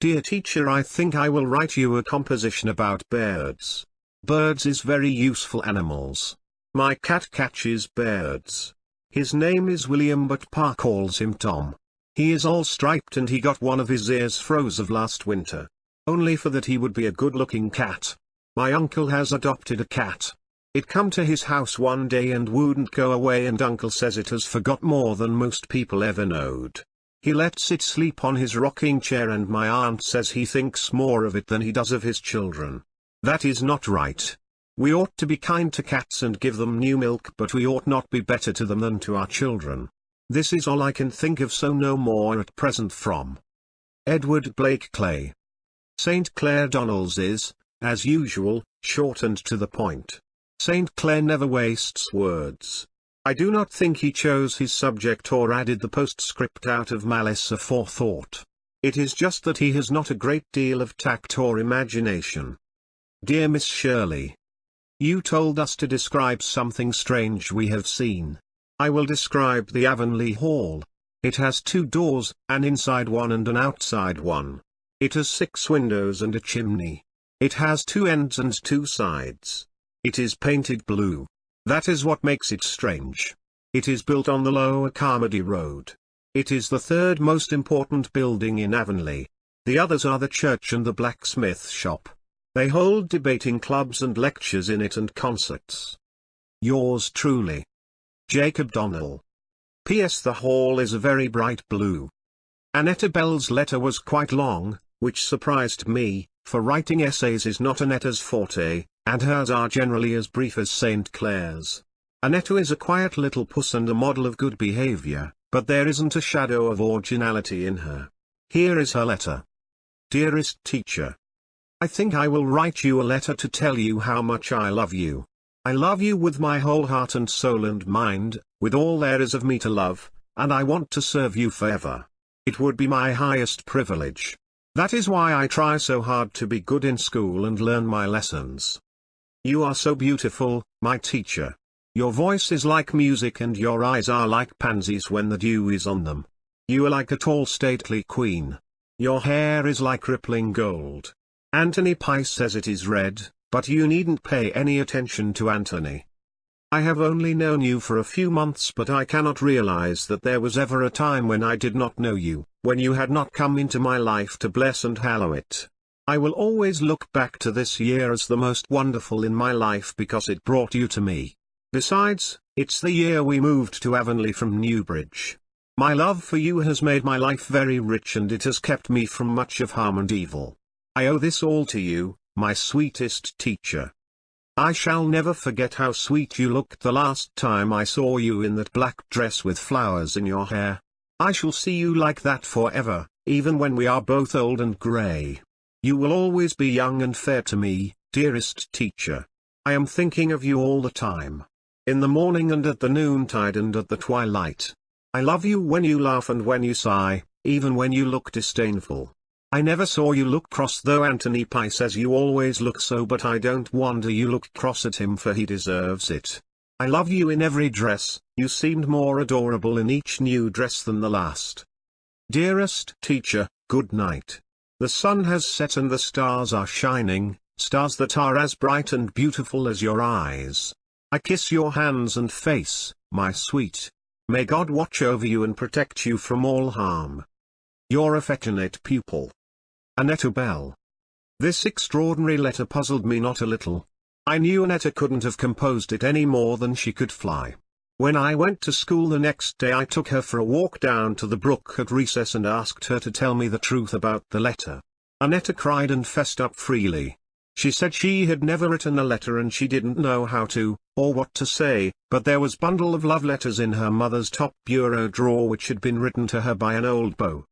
Dear teacher, I think I will write you a composition about birds. Birds is very useful animals. My cat catches birds. His name is William, but Pa calls him Tom. He is all striped and he got one of his ears froze of last winter. Only for that he would be a good-looking cat. My uncle has adopted a cat. It come to his house one day and wouldn't go away, and uncle says it has forgot more than most people ever knowed. He lets it sleep on his rocking chair, and my aunt says he thinks more of it than he does of his children. That is not right. We ought to be kind to cats and give them new milk, but we ought not be better to them than to our children. This is all I can think of, so no more at present. From Edward Blake Clay. St. Clair Donnells is, as usual, short and to the point. St. Clair never wastes words. I do not think he chose his subject or added the postscript out of malice aforethought. It is just that he has not a great deal of tact or imagination. Dear Miss Shirley. You told us to describe something strange we have seen. I will describe the Avonlea Hall. It has 2 doors, an inside one and an outside one. It has 6 windows and a chimney. It has 2 ends and 2 sides. It is painted blue. That is what makes it strange. It is built on the Lower Carmody Road. It is the 3rd most important building in Avonlea. The others are the church and the blacksmith shop. They hold debating clubs and lectures in it and concerts. Yours truly, Jacob Donnell. P.S. The hall is a very bright blue. Annetta Bell's letter was quite long, which surprised me, for writing essays is not Annetta's forte, and hers are generally as brief as St. Clair's. Annetta is a quiet little puss and a model of good behavior, but there isn't a shadow of originality in her. Here is her letter. Dearest teacher. I think I will write you a letter to tell you how much I love you. I love you with my whole heart and soul and mind, with all there is of me to love, and I want to serve you forever. It would be my highest privilege. That is why I try so hard to be good in school and learn my lessons. You are so beautiful, my teacher. Your voice is like music and your eyes are like pansies when the dew is on them. You are like a tall stately queen. Your hair is like rippling gold. Anthony Pye says it is red, but you needn't pay any attention to Anthony. I have only known you for a few months, but I cannot realize that there was ever a time when I did not know you, when you had not come into my life to bless and hallow it. I will always look back to this year as the most wonderful in my life because it brought you to me. Besides, it's the year we moved to Avonlea from Newbridge. My love for you has made my life very rich, and it has kept me from much of harm and evil. I owe this all to you, my sweetest teacher. I shall never forget how sweet you looked the last time I saw you in that black dress with flowers in your hair. I shall see you like that forever, even when we are both old and grey. You will always be young and fair to me, dearest teacher. I am thinking of you all the time. In the morning and at the noontide and at the twilight. I love you when you laugh and when you sigh, even when you look disdainful. I never saw you look cross, though Anthony Pye says you always look so, but I don't wonder you look cross at him, for he deserves it. I love you in every dress. You seemed more adorable in each new dress than the last. Dearest teacher, good night. The sun has set and the stars are shining, stars that are as bright and beautiful as your eyes. I kiss your hands and face, my sweet. May God watch over you and protect you from all harm. Your affectionate pupil, Annetta Bell. This extraordinary letter puzzled me not a little. I knew Annetta couldn't have composed it any more than she could fly. When I went to school the next day, I took her for a walk down to the brook at recess and asked her to tell me the truth about the letter. Annetta cried and fessed up freely. She said she had never written a letter and she didn't know how to, or what to say, but there was a bundle of love letters in her mother's top bureau drawer which had been written to her by an old beau.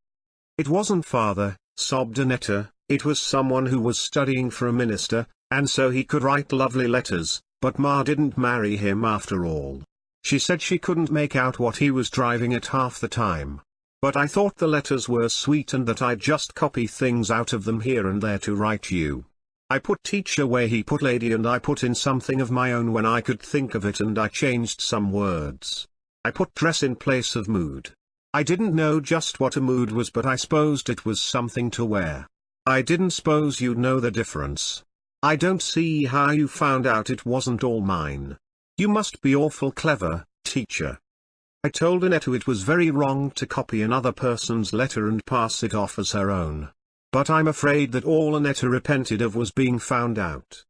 It wasn't father, sobbed Annetta, it was someone who was studying for a minister, and so he could write lovely letters, but Ma didn't marry him after all. She said she couldn't make out what he was driving at half the time. But I thought the letters were sweet and that I'd just copy things out of them here and there to write you. I put teacher where he put lady, and I put in something of my own when I could think of it, and I changed some words. I put dress in place of mood. I didn't know just what a mood was, but I supposed it was something to wear. I didn't suppose you'd know the difference. I don't see how you found out it wasn't all mine. You must be awful clever, teacher. I told Annetta it was very wrong to copy another person's letter and pass it off as her own. But I'm afraid that all Annetta repented of was being found out.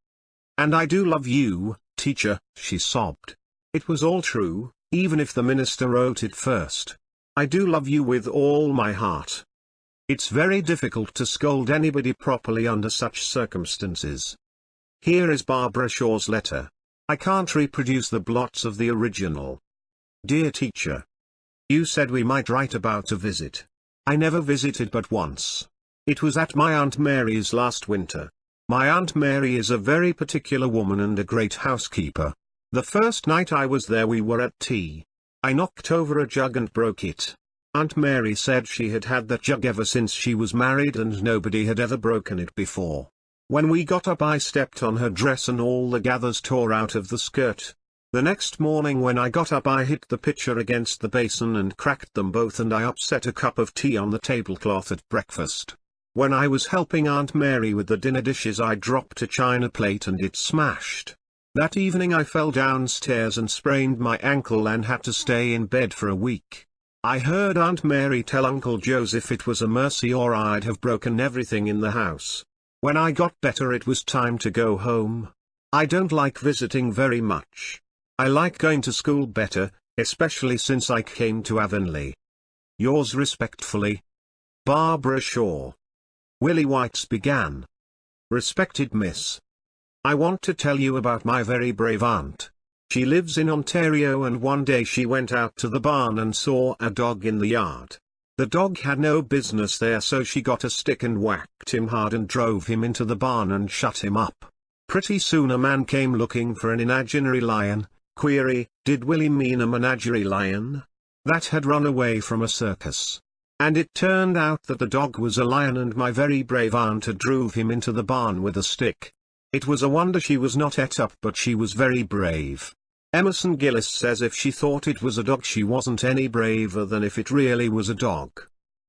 And I do love you, teacher, she sobbed. It was all true, even if the minister wrote it first. I do love you with all my heart. It's very difficult to scold anybody properly under such circumstances. Here is Barbara Shaw's letter. I can't reproduce the blots of the original. Dear teacher. You said we might write about a visit. I never visited but once. It was at my Aunt Mary's last winter. My Aunt Mary is a very particular woman and a great housekeeper. The first night I was there we were at tea. I knocked over a jug and broke it. Aunt Mary said she had had that jug ever since she was married and nobody had ever broken it before. When we got up I stepped on her dress and all the gathers tore out of the skirt. The next morning when I got up I hit the pitcher against the basin and cracked them both, and I upset a cup of tea on the tablecloth at breakfast. When I was helping Aunt Mary with the dinner dishes I dropped a china plate and it smashed. That evening I fell downstairs and sprained my ankle and had to stay in bed for a week. I heard Aunt Mary tell Uncle Joseph it was a mercy or I'd have broken everything in the house. When I got better it was time to go home. I don't like visiting very much. I like going to school better, especially since I came to Avonlea. Yours respectfully, Barbara Shaw. Willie Whites began. Respected Miss. I want to tell you about my very brave aunt. She lives in Ontario, and one day she went out to the barn and saw a dog in the yard. The dog had no business there, so she got a stick and whacked him hard and drove him into the barn and shut him up. Pretty soon a man came looking for an imaginary lion. Query, did Willie mean a menagerie lion? That had run away from a circus. And it turned out that the dog was a lion, and my very brave aunt had drove him into the barn with a stick. It was a wonder she was not ate up, but she was very brave. Emerson Gillis says if she thought it was a dog she wasn't any braver than if it really was a dog.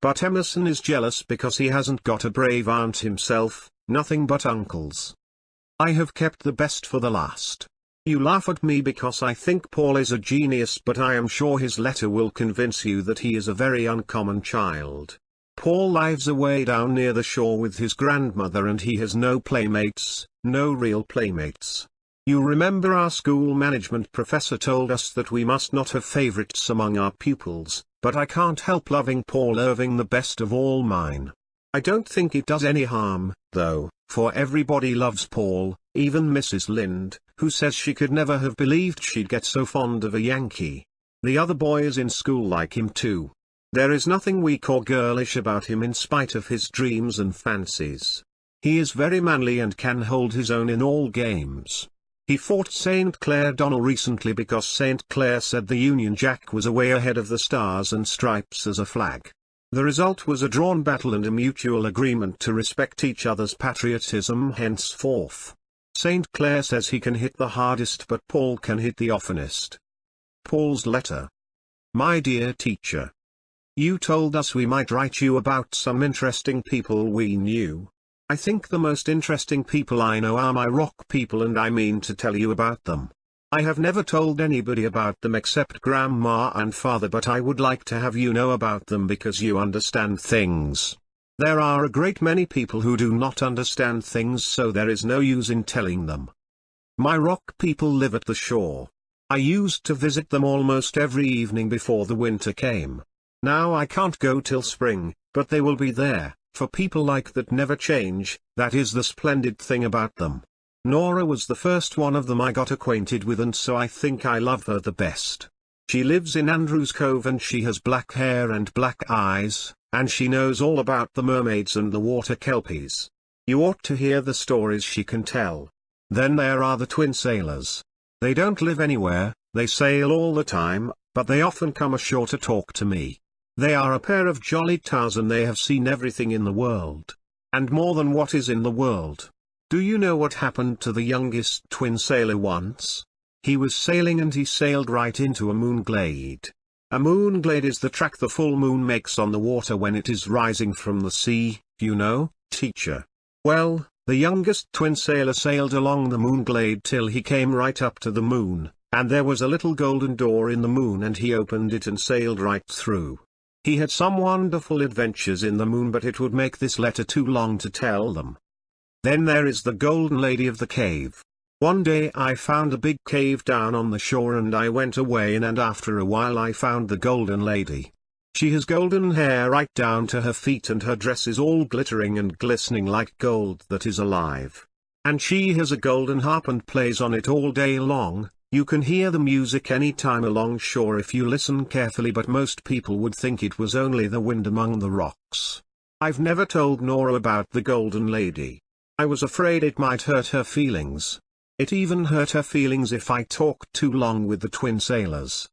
But Emerson is jealous because he hasn't got a brave aunt himself, nothing but uncles. I have kept the best for the last. You laugh at me because I think Paul is a genius, but I am sure his letter will convince you that he is a very uncommon child. Paul lives away down near the shore with his grandmother, and he has no playmates, no real playmates. You remember our school management professor told us that we must not have favorites among our pupils, but I can't help loving Paul Irving, the best of all mine. I don't think it does any harm, though, for everybody loves Paul, even Mrs. Lind, who says she could never have believed she'd get so fond of a Yankee. The other boys in school like him too. There is nothing weak or girlish about him in spite of his dreams and fancies. He is very manly and can hold his own in all games. He fought St. Clair Donnell recently because St. Clair said the Union Jack was away ahead of the Stars and Stripes as a flag. The result was a drawn battle and a mutual agreement to respect each other's patriotism henceforth. St. Clair says he can hit the hardest but Paul can hit the oftenest. Paul's letter. My dear teacher. You told us we might write you about some interesting people we knew. I think the most interesting people I know are my rock people, and I mean to tell you about them. I have never told anybody about them except Grandma and Father, but I would like to have you know about them because you understand things. There are a great many people who do not understand things, so there is no use in telling them. My rock people live at the shore. I used to visit them almost every evening before the winter came. Now I can't go till spring, but they will be there, for people like that never change. That is the splendid thing about them. Nora was the first one of them I got acquainted with, and so I think I love her the best. She lives in Andrews Cove and she has black hair and black eyes, and she knows all about the mermaids and the water kelpies. You ought to hear the stories she can tell. Then there are the twin sailors. They don't live anywhere, they sail all the time, but they often come ashore to talk to me. They are a pair of jolly tars and they have seen everything in the world. And more than what is in the world. Do you know what happened to the youngest twin sailor once? He was sailing and he sailed right into a moon glade. A moon glade is the track the full moon makes on the water when it is rising from the sea, you know, teacher. Well, the youngest twin sailor sailed along the moon glade till he came right up to the moon, and there was a little golden door in the moon and he opened it and sailed right through. He had some wonderful adventures in the moon, but it would make this letter too long to tell them. Then there is the Golden Lady of the Cave. One day I found a big cave down on the shore and I went away in, and after a while I found the Golden Lady. She has golden hair right down to her feet and her dress is all glittering and glistening like gold that is alive. And she has a golden harp and plays on it all day long. You can hear the music any time along shore if you listen carefully, but most people would think it was only the wind among the rocks. I've never told Nora about the Golden Lady. I was afraid it might hurt her feelings. It even hurt her feelings if I talked too long with the twin sailors.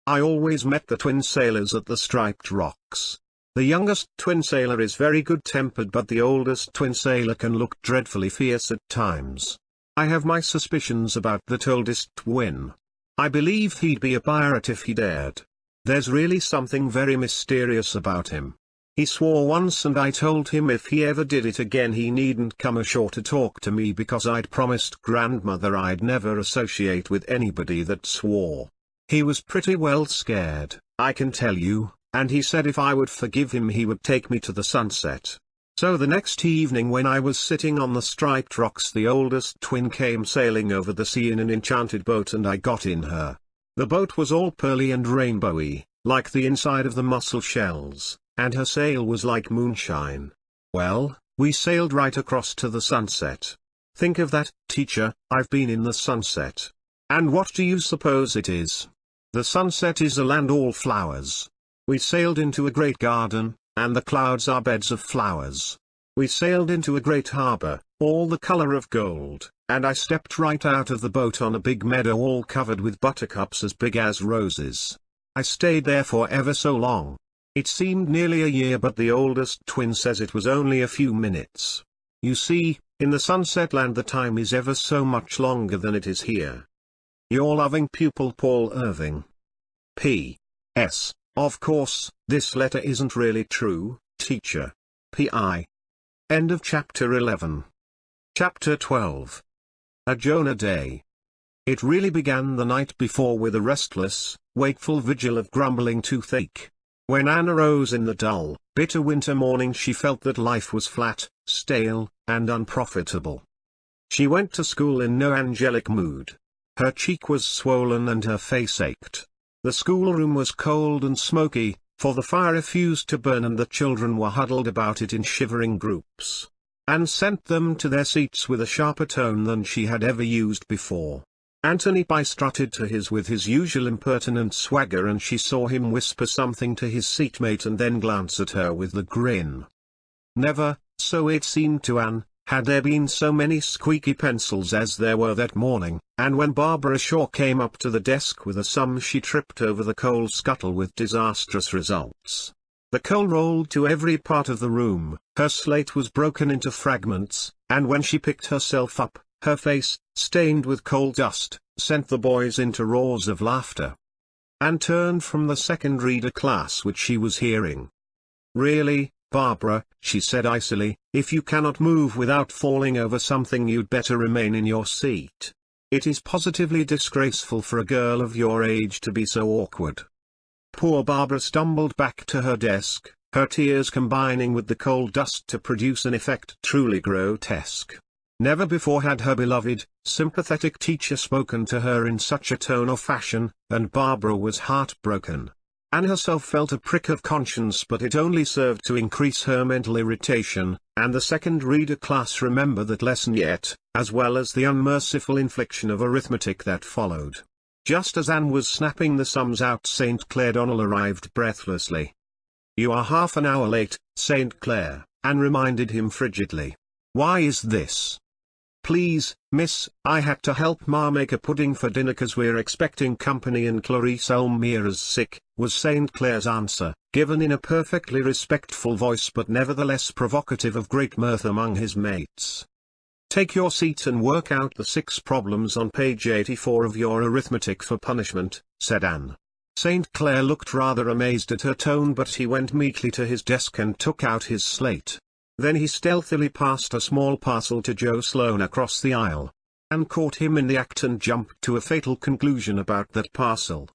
I always met the twin sailors at the Striped Rocks. The youngest twin sailor is very good-tempered, but the oldest twin sailor can look dreadfully fierce at times. I have my suspicions about that oldest twin. I believe he'd be a pirate if he dared. There's really something very mysterious about him. He swore once and I told him if he ever did it again he needn't come ashore to talk to me because I'd promised grandmother I'd never associate with anybody that swore. He was pretty well scared, I can tell you, and he said if I would forgive him he would take me to the sunset. So the next evening when I was sitting on the Striped Rocks, the oldest twin came sailing over the sea in an enchanted boat and I got in her. The boat was all pearly and rainbowy, like the inside of the mussel shells, and her sail was like moonshine. Well, we sailed right across to the sunset. Think of that, teacher, I've been in the sunset. And what do you suppose it is? The sunset is a land all flowers. We sailed into a great garden, and the clouds are beds of flowers. We sailed into a great harbor, all the color of gold, and I stepped right out of the boat on a big meadow all covered with buttercups as big as roses. I stayed there for ever so long. It seemed nearly a year, but the oldest twin says it was only a few minutes. You see, in the sunset land the time is ever so much longer than it is here. Your loving pupil Paul Irving. P.S. Of course, this letter isn't really true, teacher. P.I. End of chapter 11. Chapter 12. A Jonah Day. It really began the night before with a restless, wakeful vigil of grumbling toothache. When Anna rose in the dull, bitter winter morning she felt that life was flat, stale, and unprofitable. She went to school in no angelic mood. Her cheek was swollen and her face ached. The schoolroom was cold and smoky, for the fire refused to burn and the children were huddled about it in shivering groups. Anne sent them to their seats with a sharper tone than she had ever used before. Anthony Pye strutted to his with his usual impertinent swagger, and she saw him whisper something to his seatmate and then glance at her with a grin. Never, so it seemed to Anne, had there been so many squeaky pencils as there were that morning, and when Barbara Shaw came up to the desk with a sum she tripped over the coal scuttle with disastrous results. The coal rolled to every part of the room, her slate was broken into fragments, and when she picked herself up, her face, stained with coal dust, sent the boys into roars of laughter. Anne turned from the second reader class which she was hearing. "Really, Barbara," she said icily, "if you cannot move without falling over something you'd better remain in your seat. It is positively disgraceful for a girl of your age to be so awkward." Poor Barbara stumbled back to her desk, her tears combining with the coal dust to produce an effect truly grotesque. Never before had her beloved, sympathetic teacher spoken to her in such a tone or fashion, and Barbara was heartbroken. Anne herself felt a prick of conscience, but it only served to increase her mental irritation, and the second reader class remember that lesson yet, as well as the unmerciful infliction of arithmetic that followed. Just as Anne was snapping the sums out, St. Clair Donnell arrived breathlessly. "You are half an hour late, St. Clair," Anne reminded him frigidly. "Why is this?" "Please, miss, I had to help Ma make a pudding for dinner 'cause we're expecting company and Clarice Elmira's sick," was St. Clair's answer, given in a perfectly respectful voice but nevertheless provocative of great mirth among his mates. "Take your seat and work out the 6 problems on page 84 of your arithmetic for punishment," said Anne. St. Clair looked rather amazed at her tone, but he went meekly to his desk and took out his slate. Then he stealthily passed a small parcel to Joe Sloane across the aisle. Anne caught him in the act and jumped to a fatal conclusion about that parcel.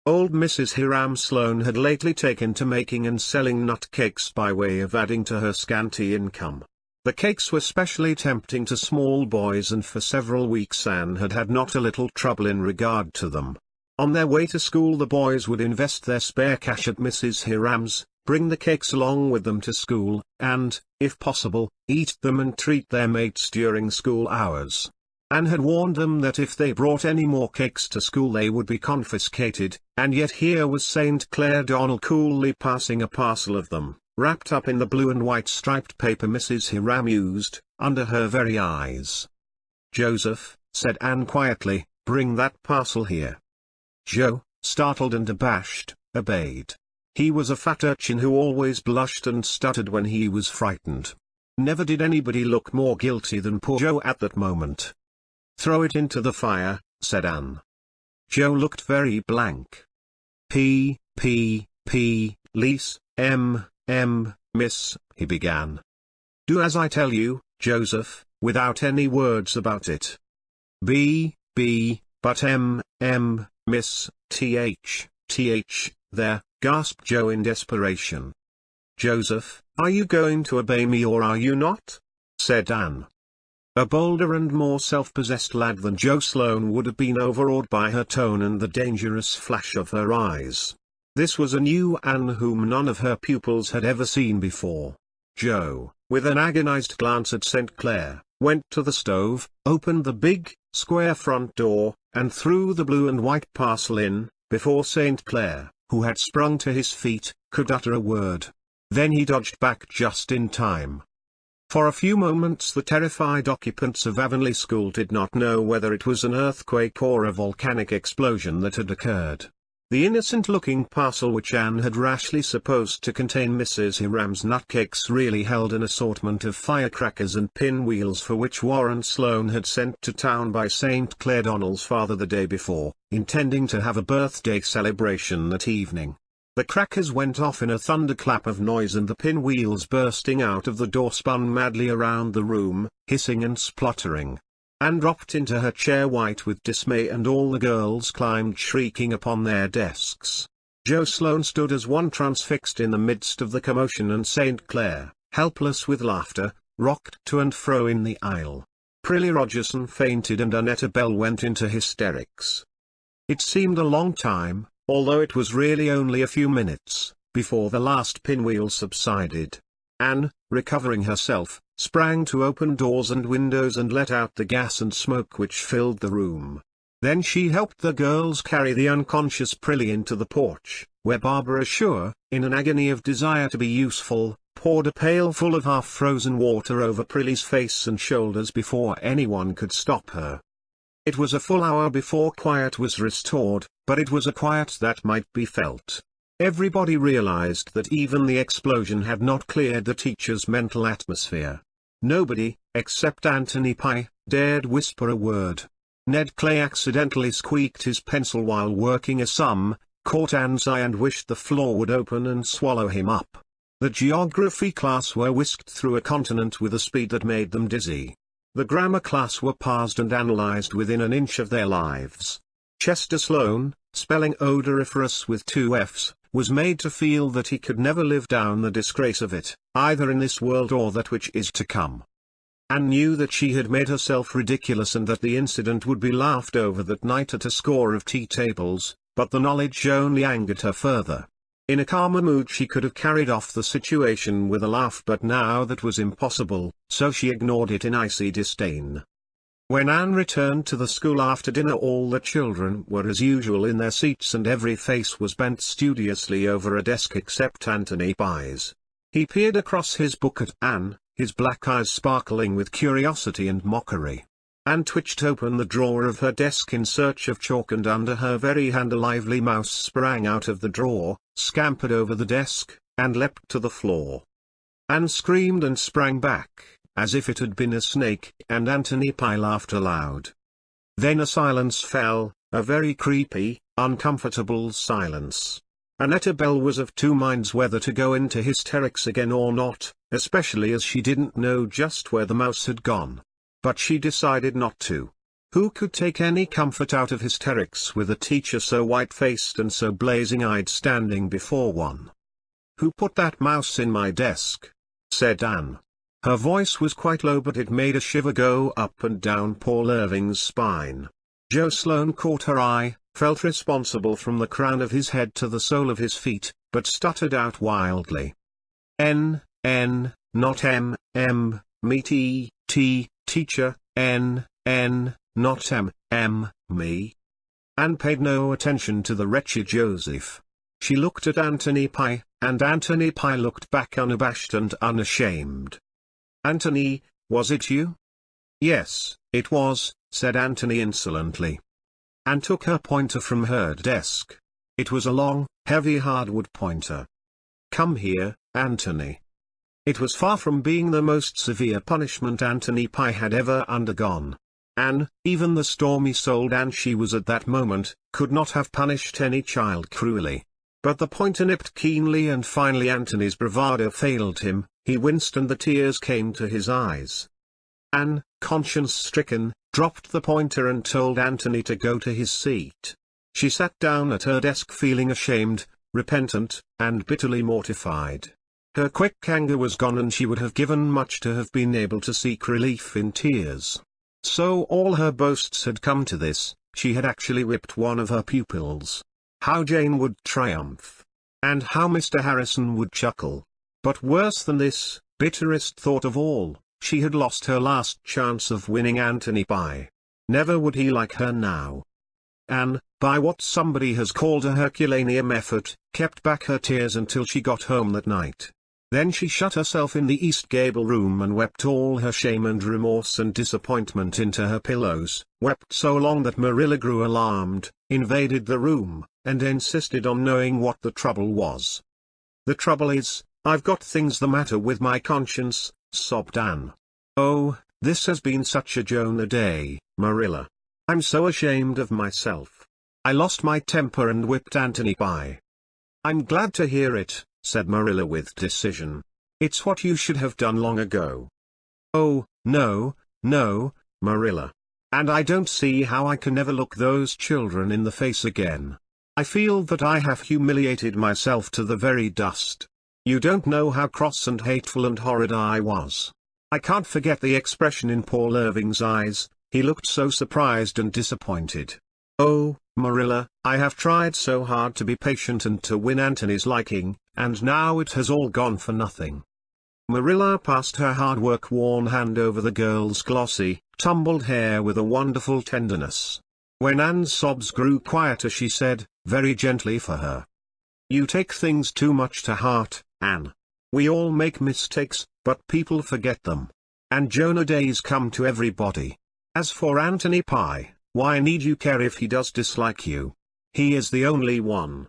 Old Mrs. Hiram Sloane had lately taken to making and selling nut cakes by way of adding to her scanty income. The cakes were specially tempting to small boys, and for several weeks Anne had had not a little trouble in regard to them. On their way to school the boys would invest their spare cash at Mrs. Hiram's, bring the cakes along with them to school, and, if possible, eat them and treat their mates during school hours. Anne had warned them that if they brought any more cakes to school they would be confiscated, and yet here was St. Clair Donnell coolly passing a parcel of them, wrapped up in the blue and white striped paper Mrs. Hiram used, under her very eyes. "Joseph," said Anne quietly, "bring that parcel here." Joe, startled and abashed, obeyed. He was a fat urchin who always blushed and stuttered when he was frightened. Never did anybody look more guilty than poor Joe at that moment. "Throw it into the fire," said Anne. Joe looked very blank. Lease, miss," he began. "Do as I tell you, Joseph, without any words about it." But miss, there," gasped Joe in desperation. "Joseph, are you going to obey me or are you not?" said Anne. A bolder and more self-possessed lad than Joe Sloane would have been overawed by her tone and the dangerous flash of her eyes. This was a new Anne whom none of her pupils had ever seen before. Joe, with an agonized glance at St. Clair, went to the stove, opened the big, square front door, and threw the blue and white parcel in, before St. Clair, who had sprung to his feet, could utter a word. Then he dodged back just in time. For a few moments the terrified occupants of Avonlea School did not know whether it was an earthquake or a volcanic explosion that had occurred. The innocent-looking parcel which Anne had rashly supposed to contain Mrs. Hiram's nutcakes really held an assortment of firecrackers and pinwheels for which Warren Sloane had sent to town by St. Clair Donnell's father the day before, intending to have a birthday celebration that evening. The crackers went off in a thunderclap of noise and the pinwheels bursting out of the door spun madly around the room, hissing and spluttering. Anne dropped into her chair white with dismay and all the girls climbed shrieking upon their desks. Joe Sloane stood as one transfixed in the midst of the commotion, and St. Clair, helpless with laughter, rocked to and fro in the aisle. Prillie Rogerson fainted and Annetta Bell went into hysterics. It seemed a long time, although it was really only a few minutes, before the last pinwheel subsided. Anne, recovering herself, sprang to open doors and windows and let out the gas and smoke which filled the room. Then she helped the girls carry the unconscious Prillie into the porch, where Barbara Shaw, in an agony of desire to be useful, poured a pail full of half-frozen water over Prillie's face and shoulders before anyone could stop her. It was a full hour before quiet was restored, but it was a quiet that might be felt. Everybody realized that even the explosion had not cleared the teacher's mental atmosphere. Nobody, except Anthony Pye, dared whisper a word. Ned Clay accidentally squeaked his pencil while working a sum, caught Anne's eye and wished the floor would open and swallow him up. The geography class were whisked through a continent with a speed that made them dizzy. The grammar class were parsed and analyzed within an inch of their lives. Chester Sloane, spelling odoriferous with 2 F's, was made to feel that he could never live down the disgrace of it, either in this world or that which is to come. Anne knew that she had made herself ridiculous and that the incident would be laughed over that night at a score of tea tables, but the knowledge only angered her further. In a calmer mood she could have carried off the situation with a laugh, but now that was impossible, so she ignored it in icy disdain. When Anne returned to the school after dinner, all the children were as usual in their seats and every face was bent studiously over a desk except Anthony Pye's. He peered across his book at Anne, his black eyes sparkling with curiosity and mockery. Anne twitched open the drawer of her desk in search of chalk, and under her very hand a lively mouse sprang out of the drawer, scampered over the desk, and leapt to the floor. Anne screamed and sprang back, as if it had been a snake, and Anthony Pye laughed aloud. Then a silence fell, a very creepy, uncomfortable silence. Annetta Bell was of 2 minds whether to go into hysterics again or not, especially as she didn't know just where the mouse had gone. But she decided not to. Who could take any comfort out of hysterics with a teacher so white-faced and so blazing-eyed standing before one? "Who put that mouse in my desk?" said Anne. Her voice was quite low, but it made a shiver go up and down Paul Irving's spine. Joe Sloane caught her eye, felt responsible from the crown of his head to the sole of his feet, but stuttered out wildly. N, not M, me T, teacher, N, not M, me. Anne paid no attention to the wretched Joseph. She looked at Anthony Pye, and Anthony Pye looked back unabashed and unashamed. "Anthony, was it you?" "Yes, it was," said Anthony insolently. Anne took her pointer from her desk. It was a long, heavy hardwood pointer. "Come here, Anthony." It was far from being the most severe punishment Anthony Pye had ever undergone. Anne, even the stormy-souled Anne she was at that moment, could not have punished any child cruelly. But the pointer nipped keenly, and finally Anthony's bravado failed him. He winced and the tears came to his eyes. Anne, conscience-stricken, dropped the pointer and told Anthony to go to his seat. She sat down at her desk feeling ashamed, repentant, and bitterly mortified. Her quick anger was gone, and she would have given much to have been able to seek relief in tears. So all her boasts had come to this: she had actually whipped one of her pupils. How Jane would triumph! And how Mr. Harrison would chuckle! But worse than this, bitterest thought of all, she had lost her last chance of winning Anthony Pye. Never would he like her now. Anne, by what somebody has called a Herculaneum effort, kept back her tears until she got home that night. Then she shut herself in the East Gable room and wept all her shame and remorse and disappointment into her pillows, wept so long that Marilla grew alarmed, invaded the room, and insisted on knowing what the trouble was. "The trouble is, I've got things the matter with my conscience," sobbed Anne. "Oh, this has been such a Jonah day, Marilla. I'm so ashamed of myself. I lost my temper and whipped Anthony Pye." "I'm glad to hear it," said Marilla with decision. "It's what you should have done long ago." "Oh, no, Marilla. And I don't see how I can ever look those children in the face again. I feel that I have humiliated myself to the very dust. You don't know how cross and hateful and horrid I was. I can't forget the expression in Paul Irving's eyes. He looked so surprised and disappointed. Oh, Marilla, I have tried so hard to be patient and to win Anthony's liking, and now it has all gone for nothing." Marilla passed her hard work-worn hand over the girl's glossy, tumbled hair with a wonderful tenderness. When Anne's sobs grew quieter she said, very gently for her, "You take things too much to heart, Anne. We all make mistakes, but people forget them. And Jonah days come to everybody. As for Anthony Pye, why need you care if he does dislike you? He is the only one."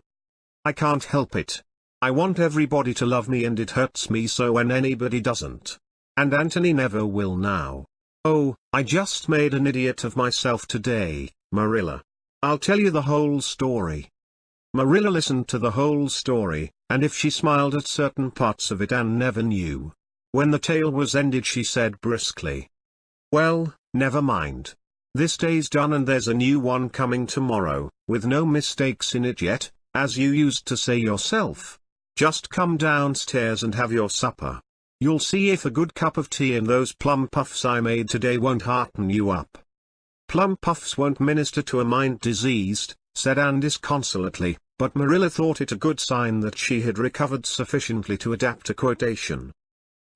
I can't help it. I want everybody to love me and it hurts me so when anybody doesn't. And Anthony never will now. Oh, I just made an idiot of myself today, Marilla. I'll tell you the whole story. Marilla listened to the whole story, and if she smiled at certain parts of it Anne never knew. When the tale was ended she said briskly, "Well, never mind. This day's done and there's a new one coming tomorrow, with no mistakes in it yet, as you used to say yourself. Just come downstairs and have your supper. You'll see if a good cup of tea and those plum puffs I made today won't hearten you up." "Plum puffs won't minister to a mind diseased," said Anne disconsolately, but Marilla thought it a good sign that she had recovered sufficiently to adapt a quotation.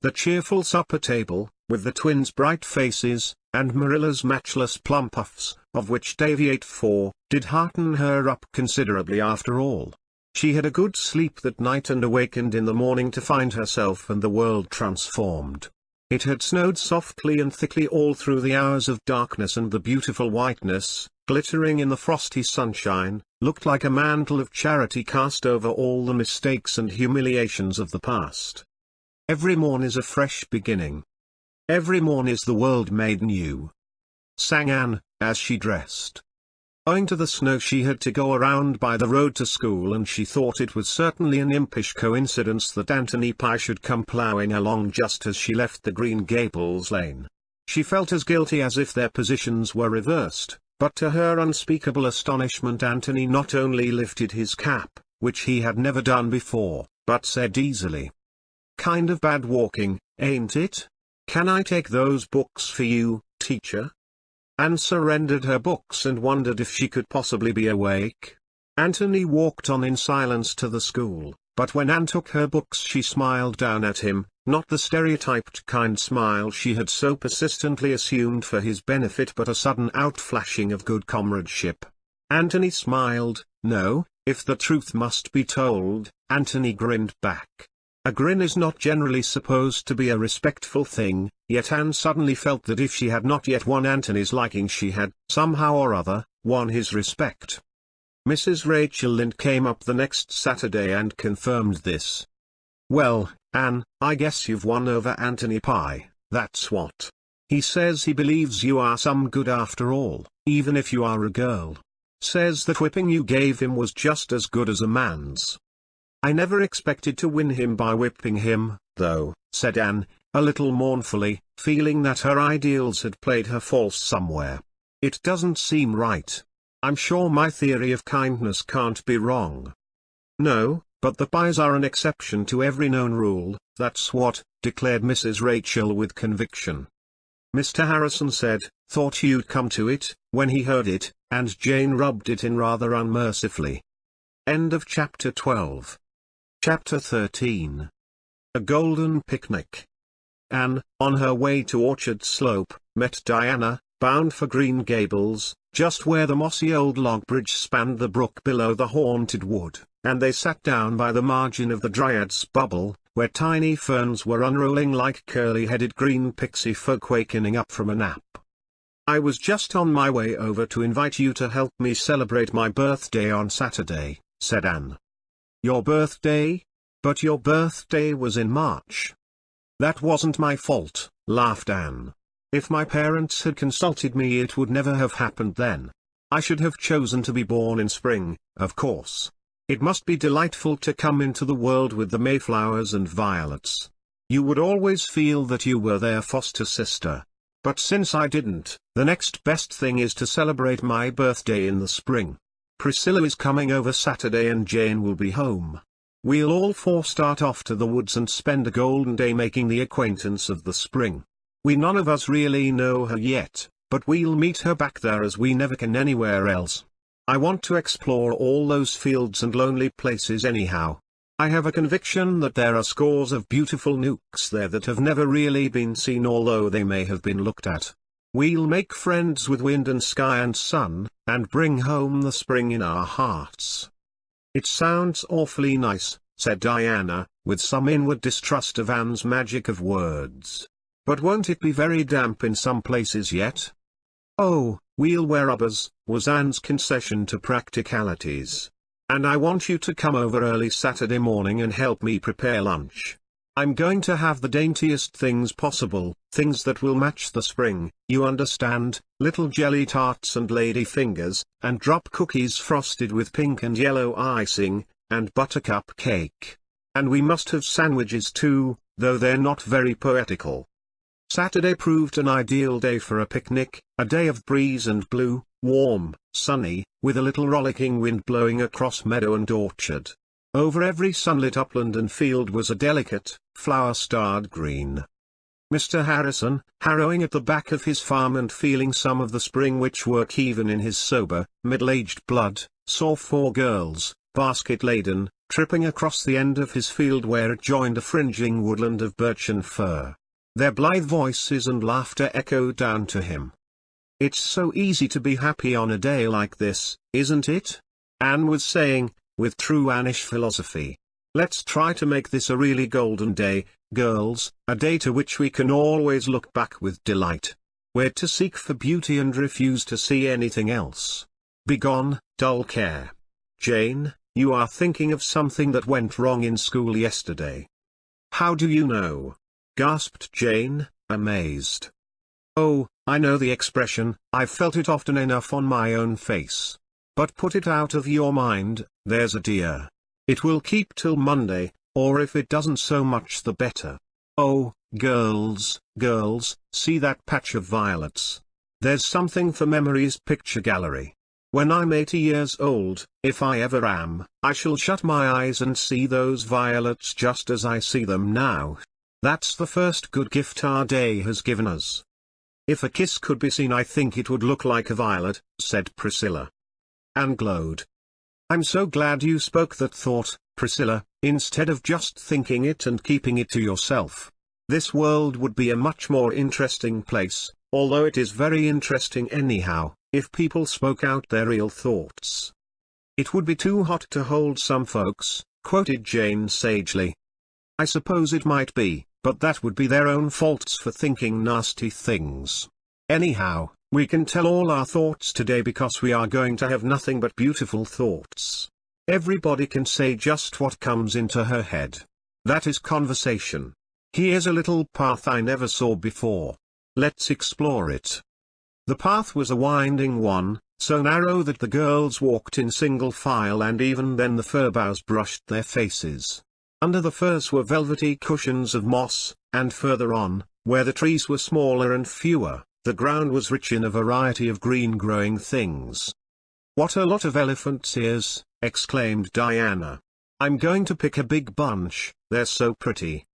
The cheerful supper table, with the twins' bright faces, and Marilla's matchless plum puffs, of which Davy ate 4, did hearten her up considerably after all. She had a good sleep that night and awakened in the morning to find herself and the world transformed. It had snowed softly and thickly all through the hours of darkness, and the beautiful whiteness, glittering in the frosty sunshine, looked like a mantle of charity cast over all the mistakes and humiliations of the past. Every morn is a fresh beginning. Every morn is the world made new, sang Anne, as she dressed. Owing to the snow she had to go around by the road to school, and she thought it was certainly an impish coincidence that Anthony Pye should come ploughing along just as she left the Green Gables lane. She felt as guilty as if their positions were reversed, but to her unspeakable astonishment Anthony not only lifted his cap, which he had never done before, but said easily, "Kind of bad walking, ain't it? Can I take those books for you, teacher?" Anne surrendered her books and wondered if she could possibly be awake. Anthony walked on in silence to the school, but when Anne took her books she smiled down at him, not the stereotyped kind smile she had so persistently assumed for his benefit, but a sudden outflashing of good comradeship. Anthony smiled, no, if the truth must be told, Anthony grinned back. A grin is not generally supposed to be a respectful thing, yet Anne suddenly felt that if she had not yet won Anthony's liking she had, somehow or other, won his respect. Mrs. Rachel Lynde came up the next Saturday and confirmed this. "Well, Anne, I guess you've won over Anthony Pye, that's what. He says he believes you are some good after all, even if you are a girl. Says that whipping you gave him was just as good as a man's." "I never expected to win him by whipping him, though," said Anne, a little mournfully, feeling that her ideals had played her false somewhere. "It doesn't seem right. I'm sure my theory of kindness can't be wrong." "No, but the Pyes are an exception to every known rule, that's what," declared Mrs. Rachel with conviction. "Mr. Harrison said, thought you'd come to it," when he heard it, and Jane rubbed it in rather unmercifully. End of chapter 12. Chapter 13. A Golden Picnic. Anne, on her way to Orchard Slope, met Diana, bound for Green Gables, just where the mossy old log bridge spanned the brook below the haunted wood, and they sat down by the margin of the Dryad's bubble, where tiny ferns were unrolling like curly-headed green pixie folk wakening up from a nap. "I was just on my way over to invite you to help me celebrate my birthday on Saturday," said Anne. "Your birthday? But your birthday was in March." "That wasn't my fault," laughed Anne. "If my parents had consulted me it would never have happened then. I should have chosen to be born in spring, of course. It must be delightful to come into the world with the mayflowers and violets. You would always feel that you were their foster sister. But since I didn't, the next best thing is to celebrate my birthday in the spring. Priscilla is coming over Saturday and Jane will be home. We'll all 4 start off to the woods and spend a golden day making the acquaintance of the spring. We none of us really know her yet, but we'll meet her back there as we never can anywhere else. I want to explore all those fields and lonely places anyhow. I have a conviction that there are scores of beautiful nooks there that have never really been seen, although they may have been looked at. We'll make friends with wind and sky and sun, and bring home the spring in our hearts." "It sounds awfully nice," said Diana, with some inward distrust of Anne's magic of words. "But won't it be very damp in some places yet?" "Oh, we'll wear rubbers," was Anne's concession to practicalities. And I want you to come over early Saturday morning and help me prepare lunch. I'm going to have the daintiest things possible, things that will match the spring, you understand, little jelly tarts and lady fingers, and drop cookies frosted with pink and yellow icing, and buttercup cake. And we must have sandwiches too, though they're not very poetical. Saturday proved an ideal day for a picnic, a day of breeze and blue, warm, sunny, with a little rollicking wind blowing across meadow and orchard. Over every sunlit upland and field was a delicate, flower-starred green. Mr. Harrison, harrowing at the back of his farm and feeling some of the spring witch work even in his sober, middle-aged blood, saw 4 girls, basket-laden, tripping across the end of his field where it joined a fringing woodland of birch and fir. Their blithe voices and laughter echoed down to him. "It's so easy to be happy on a day like this, isn't it?" Anne was saying, with true Annish philosophy. "Let's try to make this a really golden day, girls, a day to which we can always look back with delight. We're to seek for beauty and refuse to see anything else. Begone, dull care. Jane, you are thinking of something that went wrong in school yesterday." "How do you know?" gasped Jane, amazed. "Oh, I know the expression, I've felt it often enough on my own face. But put it out of your mind, there's a dear. It will keep till Monday, or if it doesn't so much the better. Oh, girls, see that patch of violets. There's something for memory's picture gallery. When I'm 80 years old, if I ever am, I shall shut my eyes and see those violets just as I see them now. That's the first good gift our day has given us." "If a kiss could be seen I think it would look like a violet," said Priscilla. Anne glowed. "I'm so glad you spoke that thought, Priscilla, instead of just thinking it and keeping it to yourself. This world would be a much more interesting place, although it is very interesting anyhow, if people spoke out their real thoughts." "It would be too hot to hold some folks," quoted Jane sagely. "I suppose it might be, but that would be their own faults for thinking nasty things. Anyhow, we can tell all our thoughts today because we are going to have nothing but beautiful thoughts. Everybody can say just what comes into her head. That is conversation. Here's a little path I never saw before. Let's explore it." The path was a winding one, so narrow that the girls walked in single file and even then the fir boughs brushed their faces. Under the firs were velvety cushions of moss, and further on, where the trees were smaller and fewer, the ground was rich in a variety of green-growing things. "What a lot of elephant's ears," exclaimed Diana. "I'm going to pick a big bunch, they're so pretty."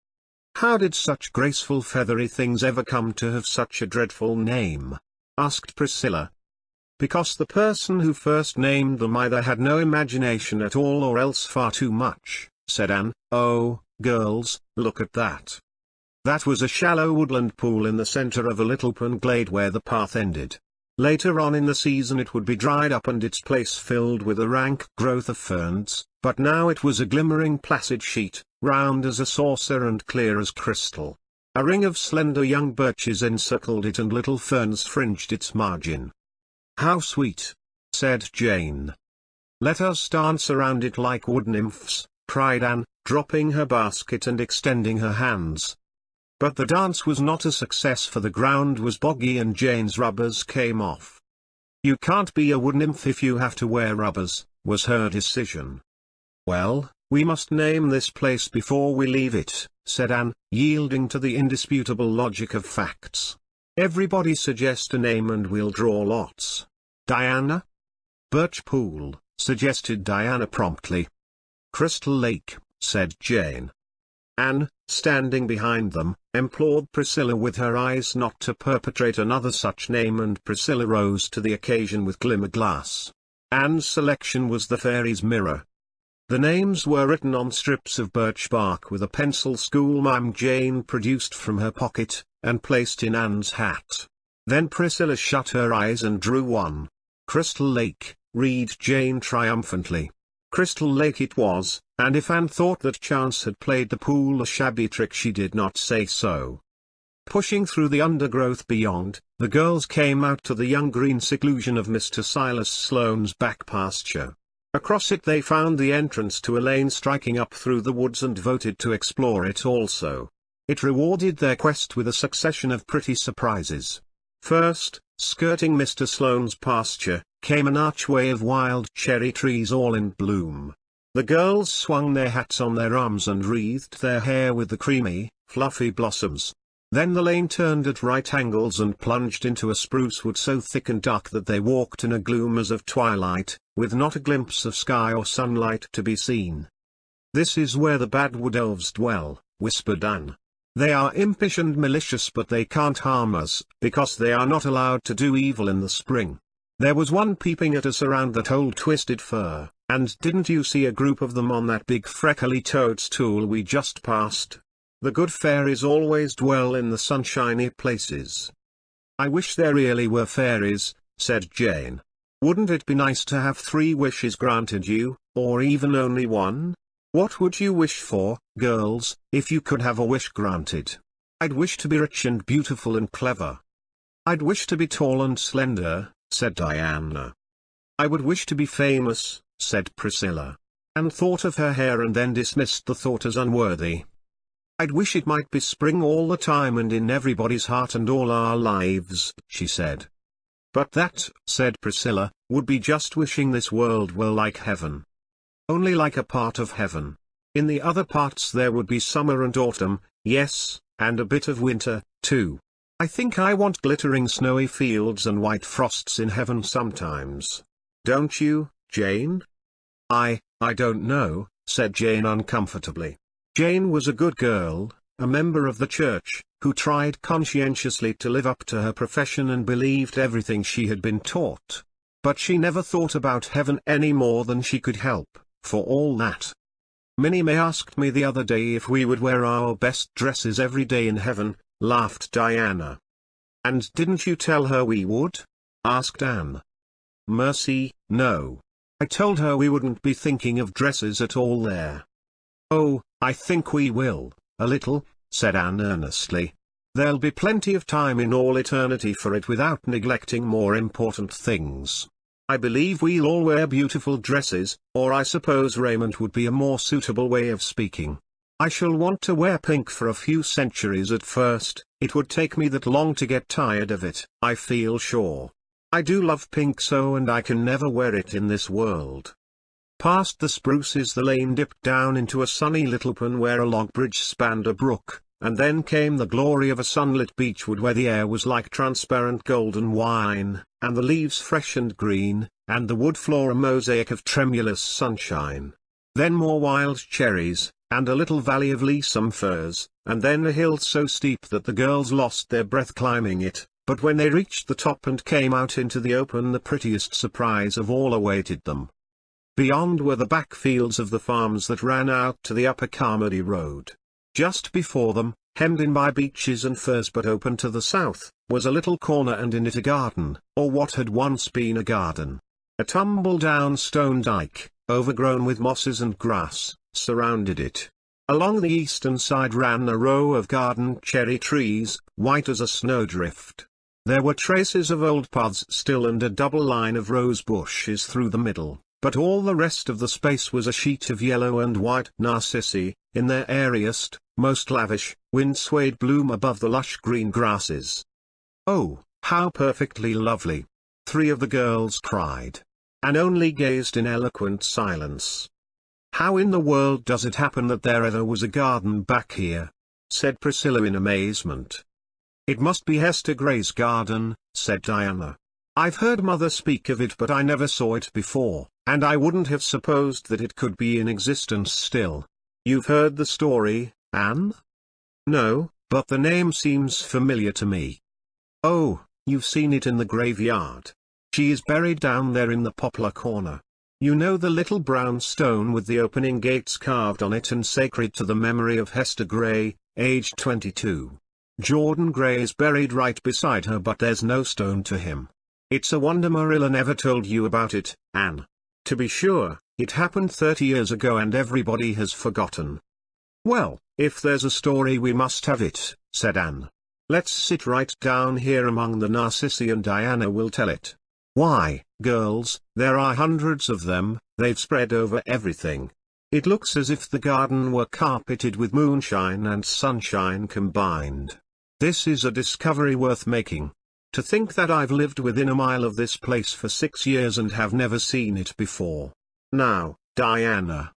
"How did such graceful feathery things ever come to have such a dreadful name?" asked Priscilla. "Because the person who first named them either had no imagination at all or else far too much," said Anne. "Oh, girls, look at that." That was a shallow woodland pool in the center of a little open glade where the path ended. Later on in the season it would be dried up and its place filled with a rank growth of ferns, but now it was a glimmering placid sheet, round as a saucer and clear as crystal. A ring of slender young birches encircled it and little ferns fringed its margin. "How sweet," said Jane. "Let us dance around it like wood nymphs," cried Anne, dropping her basket and extending her hands. But the dance was not a success for the ground was boggy and Jane's rubbers came off. "You can't be a wood nymph if you have to wear rubbers," was her decision. "Well, we must name this place before we leave it," said Anne, yielding to the indisputable logic of facts. "Everybody suggest a name and we'll draw lots." "Diana?" "Birch Pool," suggested Diana promptly. "Crystal Lake," said Jane. Anne, standing behind them, implored Priscilla with her eyes not to perpetrate another such name, and Priscilla rose to the occasion with glimmer-glass. Anne's selection was the fairy's mirror. The names were written on strips of birch bark with a pencil schoolmarm Jane produced from her pocket, and placed in Anne's hat. Then Priscilla shut her eyes and drew one. "Crystal Lake," read Jane triumphantly. Crystal Lake it was, and if Anne thought that chance had played the pool a shabby trick she did not say so. Pushing through the undergrowth beyond, the girls came out to the young green seclusion of Mr. Silas Sloane's back pasture. Across it they found the entrance to a lane striking up through the woods and voted to explore it also. It rewarded their quest with a succession of pretty surprises. First, skirting Mr. Sloane's pasture, came an archway of wild cherry trees all in bloom. The girls swung their hats on their arms and wreathed their hair with the creamy, fluffy blossoms. Then the lane turned at right angles and plunged into a spruce wood so thick and dark that they walked in a gloom as of twilight, with not a glimpse of sky or sunlight to be seen. "This is where the bad wood elves dwell," whispered Anne. "They are impish and malicious, but they can't harm us, because they are not allowed to do evil in the spring. There was one peeping at us around that old twisted fir, and didn't you see a group of them on that big freckly toadstool we just passed? The good fairies always dwell in the sunshiny places." "I wish there really were fairies," said Jane. "Wouldn't it be nice to have 3 wishes granted you, or even only 1? What would you wish for, girls, if you could have a wish granted?" "I'd wish to be rich and beautiful and clever." "I'd wish to be tall and slender," said Diana. "I would wish to be famous," said Priscilla. Anne thought of her hair and then dismissed the thought as unworthy. "I'd wish it might be spring all the time and in everybody's heart and all our lives," she said. "But that," said Priscilla, "would be just wishing this world were like heaven. Only like a part of heaven. In the other parts there would be summer and autumn, yes, and a bit of winter, too. I think I want glittering snowy fields and white frosts in heaven sometimes. Don't you, Jane?" I don't know," said Jane uncomfortably. Jane was a good girl, a member of the church, who tried conscientiously to live up to her profession and believed everything she had been taught. But she never thought about heaven any more than she could help, for all that. "Minnie May asked me the other day if we would wear our best dresses every day in heaven," laughed Diana. "And didn't you tell her we would?" asked Anne. "Mercy, no. I told her we wouldn't be thinking of dresses at all there." "Oh, I think we will, a little," said Anne earnestly. "There'll be plenty of time in all eternity for it without neglecting more important things. I believe we'll all wear beautiful dresses, or I suppose raiment would be a more suitable way of speaking. I shall want to wear pink for a few centuries at first. It would take me that long to get tired of it, I feel sure. I do love pink so, and I can never wear it in this world." Past the spruces the lane dipped down into a sunny little pond where a log bridge spanned a brook, and then came the glory of a sunlit beechwood where the air was like transparent golden wine, and the leaves fresh and green, and the wood floor a mosaic of tremulous sunshine. Then more wild cherries, and a little valley of leesome firs, and then a hill so steep that the girls lost their breath climbing it, but when they reached the top and came out into the open the prettiest surprise of all awaited them. Beyond were the back fields of the farms that ran out to the upper Carmody road. Just before them, hemmed in by beeches and firs but open to the south, was a little corner and in it a garden, or what had once been a garden. A tumble-down stone dyke, overgrown with mosses and grass, surrounded it. Along the eastern side ran a row of garden cherry trees, white as a snowdrift. There were traces of old paths still and a double line of rose bushes through the middle, but all the rest of the space was a sheet of yellow and white narcissi, in their airiest, most lavish, wind-swayed bloom above the lush green grasses. "Oh, how perfectly lovely!" 3 of the girls cried. Anne only gazed in eloquent silence. "How in the world does it happen that there ever was a garden back here?" said Priscilla in amazement. "It must be Hester Gray's garden," said Diana. "I've heard Mother speak of it but I never saw it before, and I wouldn't have supposed that it could be in existence still. You've heard the story, Anne?" "No, but the name seems familiar to me." "Oh, you've seen it in the graveyard. She is buried down there in the poplar corner. You know the little brown stone with the opening gates carved on it and sacred to the memory of Hester Gray, aged 22. Jordan Gray is buried right beside her but there's no stone to him. It's a wonder Marilla never told you about it, Anne. To be sure, it happened 30 years ago and everybody has forgotten." "Well, if there's a story we must have it," said Anne. "Let's sit right down here among the narcissi and Diana will tell it." Why, girls, there are hundreds of them, they've spread over everything. It looks as if the garden were carpeted with moonshine and sunshine combined. This is a discovery worth making. To think that I've lived within a mile of this place for 6 years and have never seen it before. Now, Diana.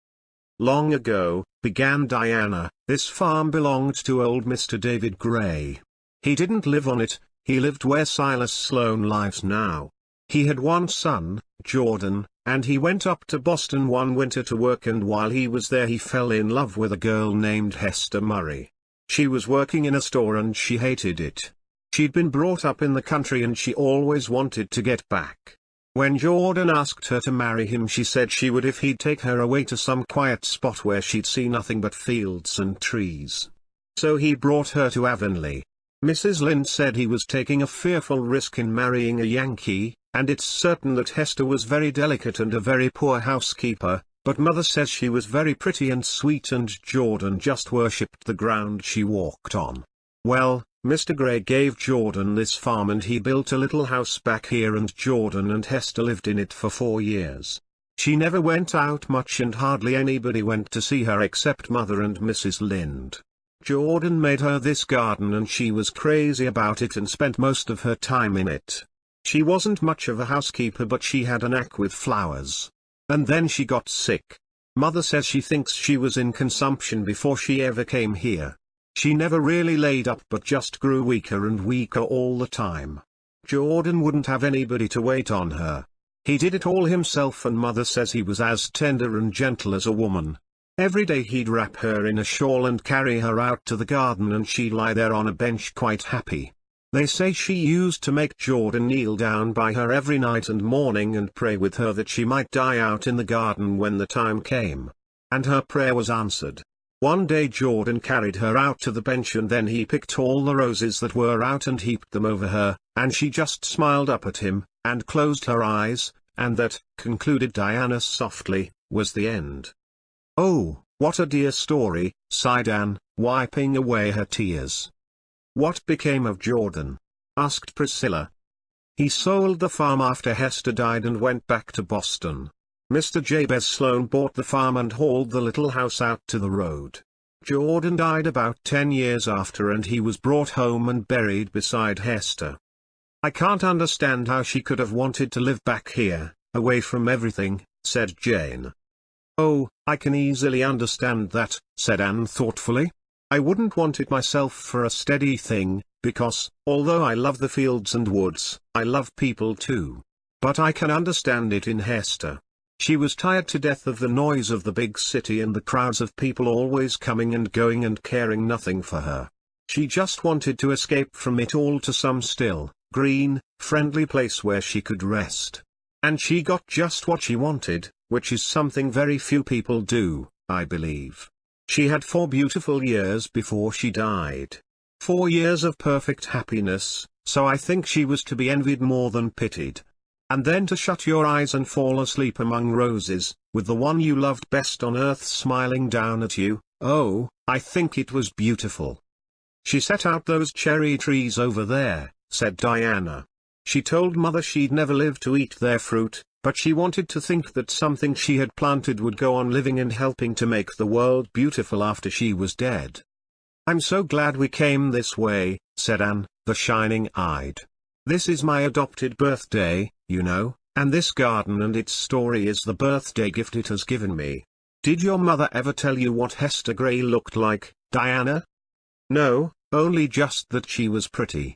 Long ago, began Diana, this farm belonged to old Mr. David Gray. He didn't live on it, he lived where Silas Sloane lives now. He had one son, Jordan, and he went up to Boston one winter to work, and while he was there he fell in love with a girl named Hester Murray. She was working in a store and she hated it. She'd been brought up in the country and she always wanted to get back. When Jordan asked her to marry him, she said she would if he'd take her away to some quiet spot where she'd see nothing but fields and trees. So he brought her to Avonlea. Mrs. Lynde said he was taking a fearful risk in marrying a Yankee, and it's certain that Hester was very delicate and a very poor housekeeper, but Mother says she was very pretty and sweet, and Jordan just worshipped the ground she walked on. Well, Mr. Gray gave Jordan this farm and he built a little house back here, and Jordan and Hester lived in it for 4 years. She never went out much and hardly anybody went to see her except Mother and Mrs. Lynde. Jordan made her this garden and she was crazy about it and spent most of her time in it. She wasn't much of a housekeeper, but she had a knack with flowers. And then she got sick. Mother says she thinks she was in consumption before she ever came here. She never really laid up but just grew weaker and weaker all the time. Jordan wouldn't have anybody to wait on her. He did it all himself, and Mother says he was as tender and gentle as a woman. Every day he'd wrap her in a shawl and carry her out to the garden, and she'd lie there on a bench quite happy. They say she used to make Jordan kneel down by her every night and morning and pray with her that she might die out in the garden when the time came. And her prayer was answered. One day Jordan carried her out to the bench and then he picked all the roses that were out and heaped them over her, and she just smiled up at him, and closed her eyes, and that, concluded Diana softly, was the end. "Oh, what a dear story," sighed Anne, wiping away her tears. "What became of Jordan?" asked Priscilla. "He sold the farm after Hester died and went back to Boston. Mr. Jabez Sloane bought the farm and hauled the little house out to the road. Jordan died about 10 years after, and he was brought home and buried beside Hester. I can't understand how she could have wanted to live back here, away from everything," said Jane. "Oh, I can easily understand that," said Anne thoughtfully. "I wouldn't want it myself for a steady thing, because, although I love the fields and woods, I love people too. But I can understand it in Hester. She was tired to death of the noise of the big city and the crowds of people always coming and going and caring nothing for her. She just wanted to escape from it all to some still, green, friendly place where she could rest. And she got just what she wanted, which is something very few people do, I believe. She had 4 beautiful years before she died. 4 years of perfect happiness, so I think she was to be envied more than pitied. And then to shut your eyes and fall asleep among roses, with the one you loved best on earth smiling down at you, oh, I think it was beautiful." "She set out those cherry trees over there," said Diana. "She told Mother she'd never live to eat their fruit, but she wanted to think that something she had planted would go on living and helping to make the world beautiful after she was dead." "I'm so glad we came this way," said Anne, the shining-eyed. "This is my adopted birthday, you know, and this garden and its story is the birthday gift it has given me. Did your mother ever tell you what Hester Gray looked like, Diana?" "No, only just that she was pretty."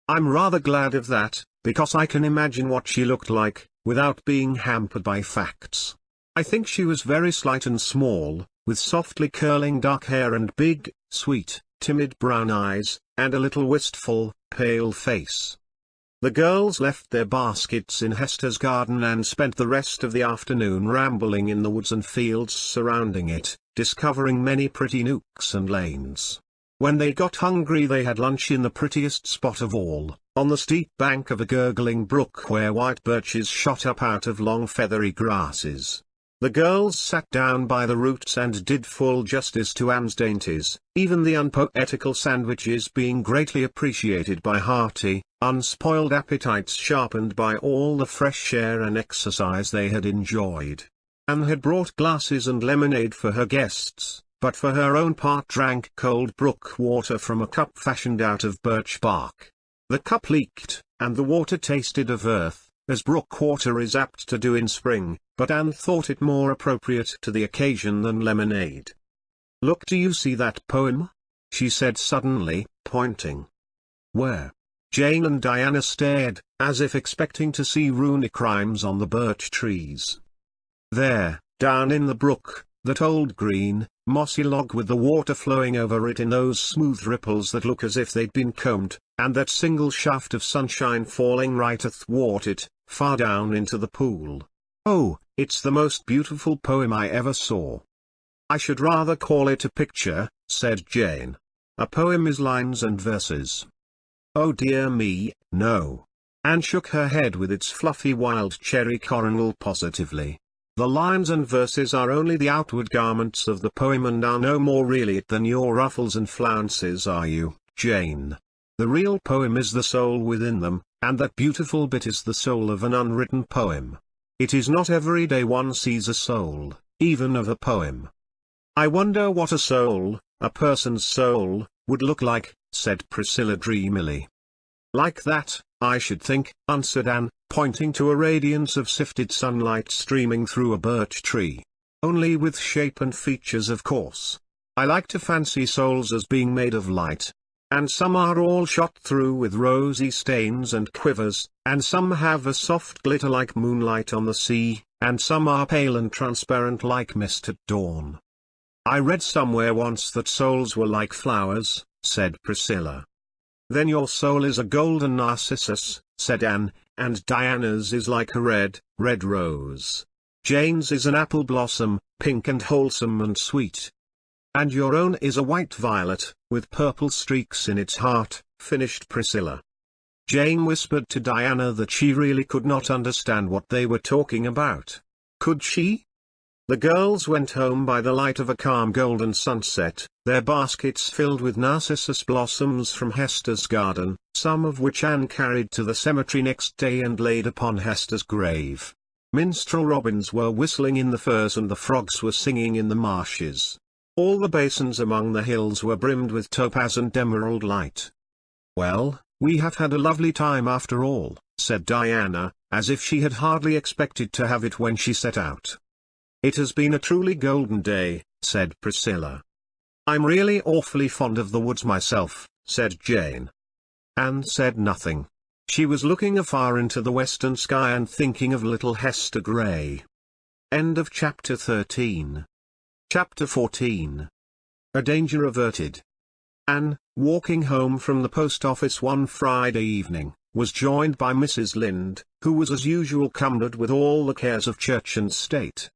"I'm rather glad of that, because I can imagine what she looked like, without being hampered by facts. I think she was very slight and small, with softly curling dark hair and big, sweet, timid brown eyes, and a little wistful, pale face." The girls left their baskets in Hester's garden and spent the rest of the afternoon rambling in the woods and fields surrounding it, discovering many pretty nooks and lanes. When they got hungry they had lunch in the prettiest spot of all, on the steep bank of a gurgling brook where white birches shot up out of long feathery grasses. The girls sat down by the roots and did full justice to Anne's dainties, even the unpoetical sandwiches being greatly appreciated by hearty, unspoiled appetites sharpened by all the fresh air and exercise they had enjoyed. Anne had brought glasses and lemonade for her guests, but for her own part drank cold brook water from a cup fashioned out of birch bark. The cup leaked, and the water tasted of earth, as brook water is apt to do in spring, but Anne thought it more appropriate to the occasion than lemonade. "Look, do you see that poem?" she said suddenly, pointing. "Where?" Jane and Diana stared, as if expecting to see runic rhymes on the birch trees. "There, down in the brook, that old green, mossy log with the water flowing over it in those smooth ripples that look as if they'd been combed, and that single shaft of sunshine falling right athwart it, far down into the pool. Oh, it's the most beautiful poem I ever saw." "I should rather call it a picture," said Jane. "A poem is lines and verses." "Oh dear me, no." Anne shook her head with its fluffy wild cherry coronal positively. "The lines and verses are only the outward garments of the poem and are no more really it than your ruffles and flounces are you, Jane. The real poem is the soul within them, and that beautiful bit is the soul of an unwritten poem. It is not every day one sees a soul, even of a poem." "I wonder what a soul, a person's soul, would look like," said Priscilla dreamily. "Like that, I should think," answered Anne, pointing to a radiance of sifted sunlight streaming through a birch tree. "Only with shape and features, of course. I like to fancy souls as being made of light. And some are all shot through with rosy stains and quivers, and some have a soft glitter like moonlight on the sea, and some are pale and transparent like mist at dawn." "I read somewhere once that souls were like flowers," said Priscilla. "Then your soul is a golden narcissus," said Anne, "and Diana's is like a red rose. Jane's is an apple blossom, pink and wholesome and sweet. And your own is a white violet, with purple streaks in its heart," finished Priscilla. Jane whispered to Diana that she really could not understand what they were talking about. Could she? The girls went home by the light of a calm golden sunset, their baskets filled with narcissus blossoms from Hester's garden, some of which Anne carried to the cemetery next day and laid upon Hester's grave. Minstrel robins were whistling in the firs and the frogs were singing in the marshes. All the basins among the hills were brimmed with topaz and emerald light. "Well, we have had a lovely time after all," said Diana, as if she had hardly expected to have it when she set out. "It has been a truly golden day," said Priscilla. "I'm really awfully fond of the woods myself," said Jane. Anne said nothing. She was looking afar into the western sky and thinking of little Hester Gray. End of chapter 13. Chapter 14. A Danger Averted. Anne, walking home from the post office one Friday evening, was joined by Mrs. Lynde, who was as usual cumbered with all the cares of church and state.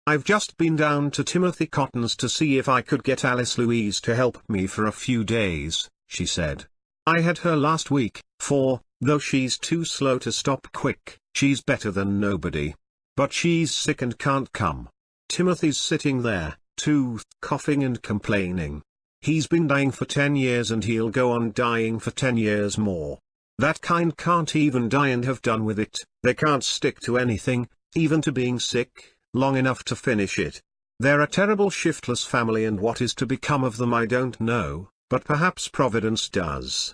"I've just been down to Timothy Cotton's to see if I could get Alice Louise to help me for a few days," she said. "I had her last week, for, though she's too slow to stop quick, she's better than nobody. But she's sick and can't come. Timothy's sitting there, too, coughing and complaining. He's been dying for 10 years and he'll go on dying for 10 years more. That kind can't even die and have done with it. They can't stick to anything, even to being sick, long enough to finish it. They're a terrible shiftless family, and what is to become of them I don't know, but perhaps Providence does."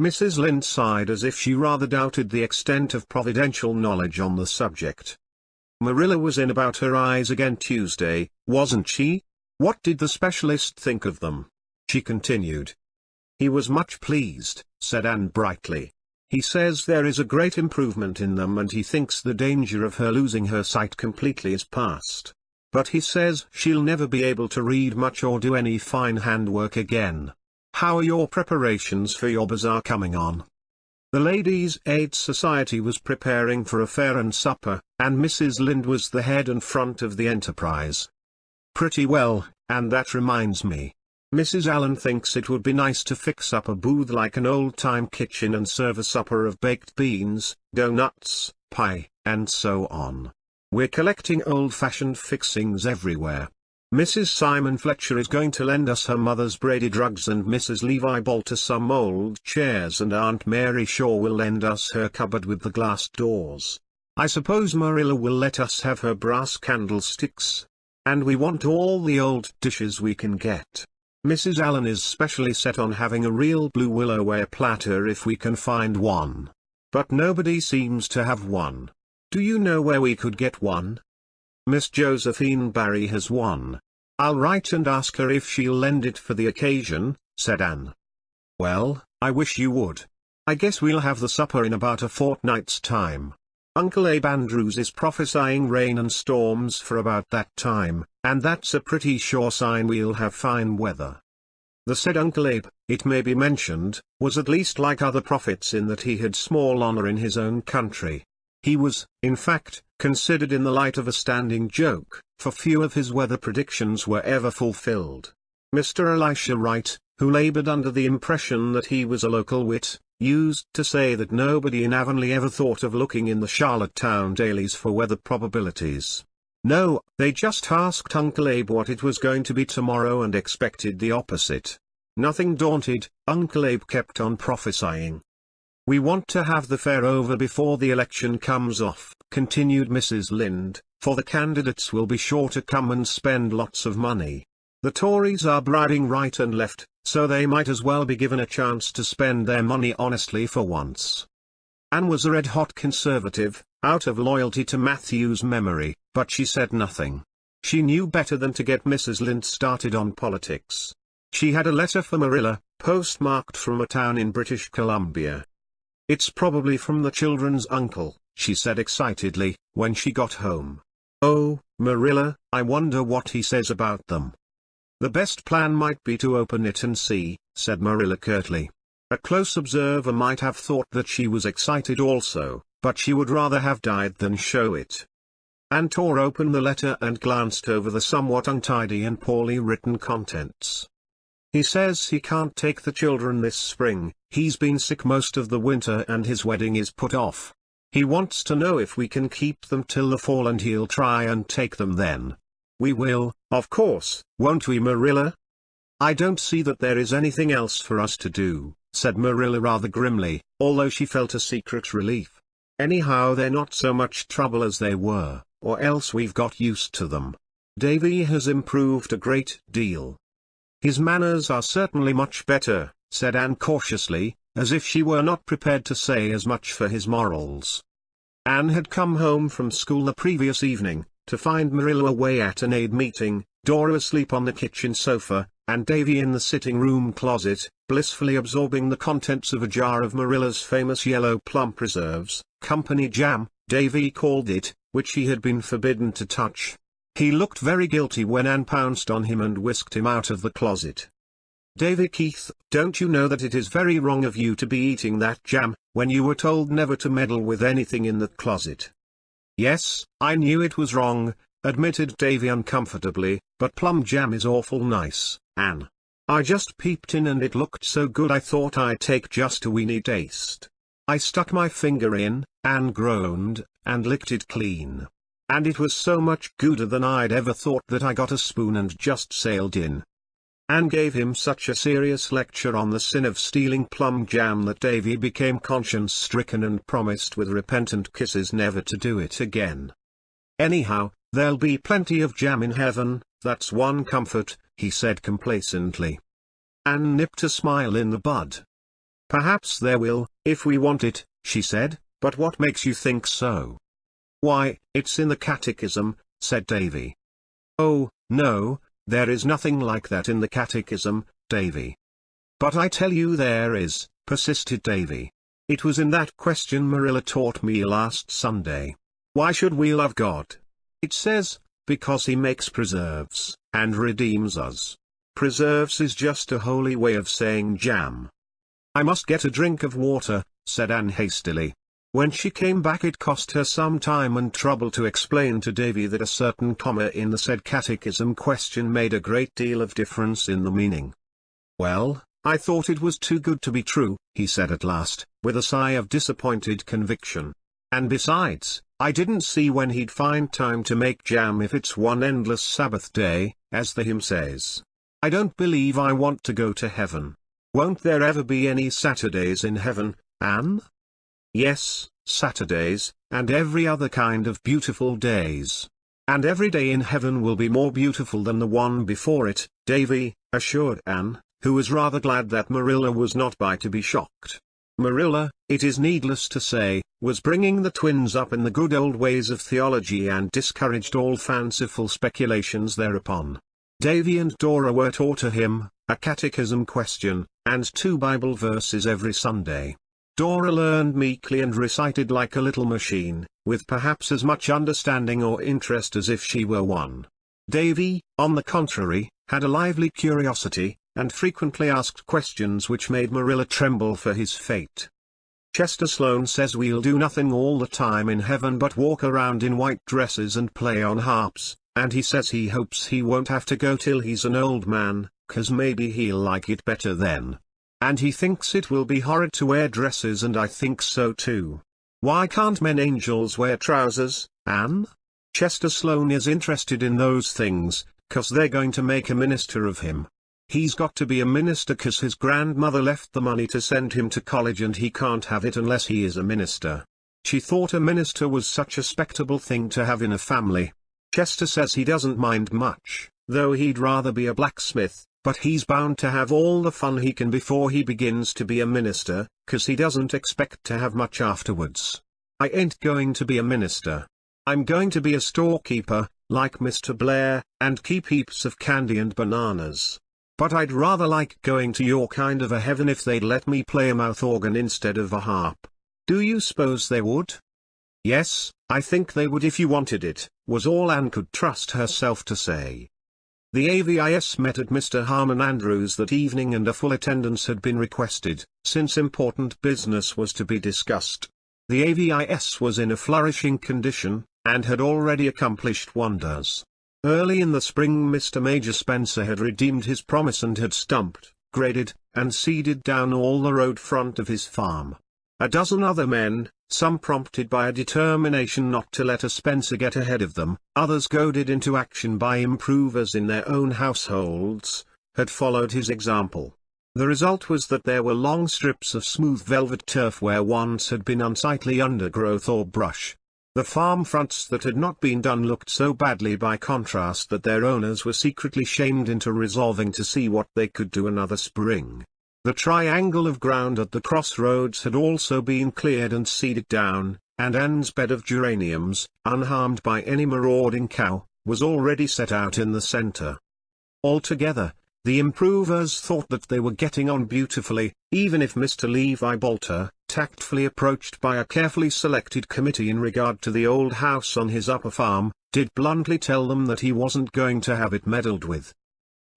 Mrs. Lynde sighed as if she rather doubted the extent of providential knowledge on the subject. "Marilla was in about her eyes again Tuesday, wasn't she? What did the specialist think of them?" she continued. "He was much pleased," said Anne brightly. "He says there is a great improvement in them and he thinks the danger of her losing her sight completely is past. But he says she'll never be able to read much or do any fine handwork again. How are your preparations for your bazaar coming on?" The Ladies' Aid Society was preparing for a fair and supper, and Mrs. Lynde was the head and front of the enterprise. "Pretty well, and that reminds me. Mrs. Allen thinks it would be nice to fix up a booth like an old-time kitchen and serve a supper of baked beans, doughnuts, pie, and so on. We're collecting old-fashioned fixings everywhere. Mrs. Simon Fletcher is going to lend us her mother's braided rugs and Mrs. Levi Bolter some old chairs and Aunt Mary Shaw will lend us her cupboard with the glass doors. I suppose Marilla will let us have her brass candlesticks. And we want all the old dishes we can get. Mrs. Allen is specially set on having a real blue willowware platter if we can find one. But nobody seems to have one. Do you know where we could get one? Miss Josephine Barry has one. I'll write and ask her if she'll lend it for the occasion, said Anne. Well, I wish you would. I guess we'll have the supper in about a fortnight's time. Uncle Abe Andrews is prophesying rain and storms for about that time, and that's a pretty sure sign we'll have fine weather. The said Uncle Abe, it may be mentioned, was at least like other prophets in that he had small honor in his own country. He was, in fact, considered in the light of a standing joke, for few of his weather predictions were ever fulfilled. Mr. Elisha Wright, who labored under the impression that he was a local wit, used to say that nobody in Avonlea ever thought of looking in the Charlottetown dailies for weather probabilities. No, they just asked Uncle Abe what it was going to be tomorrow and expected the opposite. Nothing daunted, Uncle Abe kept on prophesying. We want to have the fair over before the election comes off, continued Mrs. Lynde, for the candidates will be sure to come and spend lots of money. The Tories are bribing right and left, so they might as well be given a chance to spend their money honestly for once. Anne was a red-hot conservative, out of loyalty to Matthew's memory, but she said nothing. She knew better than to get Mrs. Lynde started on politics. She had a letter for Marilla, postmarked from a town in British Columbia. It's probably from the children's uncle, she said excitedly, when she got home. Oh, Marilla, I wonder what he says about them. The best plan might be to open it and see, said Marilla curtly. A close observer might have thought that she was excited also, but she would rather have died than show it. Anne tore open the letter and glanced over the somewhat untidy and poorly written contents. He says he can't take the children this spring, he's been sick most of the winter and his wedding is put off. He wants to know if we can keep them till the fall and he'll try and take them then. We will, of course, won't we, Marilla? I don't see that there is anything else for us to do, said Marilla rather grimly, although she felt a secret relief. Anyhow, they're not so much trouble as they were, or else we've got used to them. Davy has improved a great deal. His manners are certainly much better, said Anne cautiously, as if she were not prepared to say as much for his morals. Anne had come home from school the previous evening, to find Marilla away at an aid meeting, Dora asleep on the kitchen sofa, and Davy in the sitting-room closet, blissfully absorbing the contents of a jar of Marilla's famous yellow plum preserves, company jam, Davy called it, which he had been forbidden to touch. He looked very guilty when Anne pounced on him and whisked him out of the closet. Davy Keith, don't you know that it is very wrong of you to be eating that jam, when you were told never to meddle with anything in the closet? Yes, I knew it was wrong, admitted Davy uncomfortably, but plum jam is awful nice, Anne. I just peeped in and it looked so good I thought I'd take just a weeny taste. I stuck my finger in, Anne groaned, and licked it clean. And it was so much gooder than I'd ever thought that I got a spoon and just sailed in. Anne gave him such a serious lecture on the sin of stealing plum jam that Davy became conscience-stricken and promised with repentant kisses never to do it again. Anyhow, there'll be plenty of jam in heaven, that's one comfort, he said complacently. Anne nipped a smile in the bud. Perhaps there will, if we want it, she said, but what makes you think so? Why, it's in the catechism, said Davy. Oh, no, there is nothing like that in the catechism, Davy. But I tell you there is, persisted Davy. It was in that question Marilla taught me last Sunday. Why should we love God? It says, because he makes preserves, and redeems us. Preserves is just a holy way of saying jam. I must get a drink of water, said Anne hastily. When she came back it cost her some time and trouble to explain to Davy that a certain comma in the said catechism question made a great deal of difference in the meaning. Well, I thought it was too good to be true, he said at last, with a sigh of disappointed conviction. And besides, I didn't see when he'd find time to make jam if it's one endless Sabbath day, as the hymn says. I don't believe I want to go to heaven. Won't there ever be any Saturdays in heaven, Anne? Yes, Saturdays, and every other kind of beautiful days. And every day in heaven will be more beautiful than the one before it, Davy assured Anne, who was rather glad that Marilla was not by to be shocked. Marilla, it is needless to say, was bringing the twins up in the good old ways of theology and discouraged all fanciful speculations thereupon. Davy and Dora were taught a hymn, a catechism question, and 2 Bible verses every Sunday. Dora learned meekly and recited like a little machine, with perhaps as much understanding or interest as if she were one. Davy, on the contrary, had a lively curiosity, and frequently asked questions which made Marilla tremble for his fate. Chester Sloane says we'll do nothing all the time in heaven but walk around in white dresses and play on harps, and he says he hopes he won't have to go till he's an old man, 'cause maybe he'll like it better then. And he thinks it will be horrid to wear dresses, and I think so too. Why can't men angels wear trousers, Anne? Chester Sloane is interested in those things, 'cause they're going to make a minister of him. He's got to be a minister 'cause his grandmother left the money to send him to college and he can't have it unless he is a minister. She thought a minister was such a respectable thing to have in a family. Chester says he doesn't mind much, though he'd rather be a blacksmith, but he's bound to have all the fun he can before he begins to be a minister, 'cause he doesn't expect to have much afterwards. I ain't going to be a minister. I'm going to be a storekeeper, like Mr. Blair, and keep heaps of candy and bananas. But I'd rather like going to your kind of a heaven if they'd let me play a mouth organ instead of a harp. Do you suppose they would? Yes, I think they would if you wanted it, was all Anne could trust herself to say. The AVIS met at Mr. Harmon Andrews that evening and a full attendance had been requested, since important business was to be discussed. The AVIS was in a flourishing condition, and had already accomplished wonders. Early in the spring Mr. Major Spencer had redeemed his promise and had stumped, graded, and seeded down all the road front of his farm. A dozen other men, some prompted by a determination not to let a Spencer get ahead of them, others goaded into action by improvers in their own households, had followed his example. The result was that there were long strips of smooth velvet turf where once had been unsightly undergrowth or brush. The farm fronts that had not been done looked so badly by contrast that their owners were secretly shamed into resolving to see what they could do another spring. The triangle of ground at the crossroads had also been cleared and seeded down, and Anne's bed of geraniums, unharmed by any marauding cow, was already set out in the center. Altogether, the improvers thought that they were getting on beautifully, even if Mr. Levi Bolter, tactfully approached by a carefully selected committee in regard to the old house on his upper farm, did bluntly tell them that he wasn't going to have it meddled with.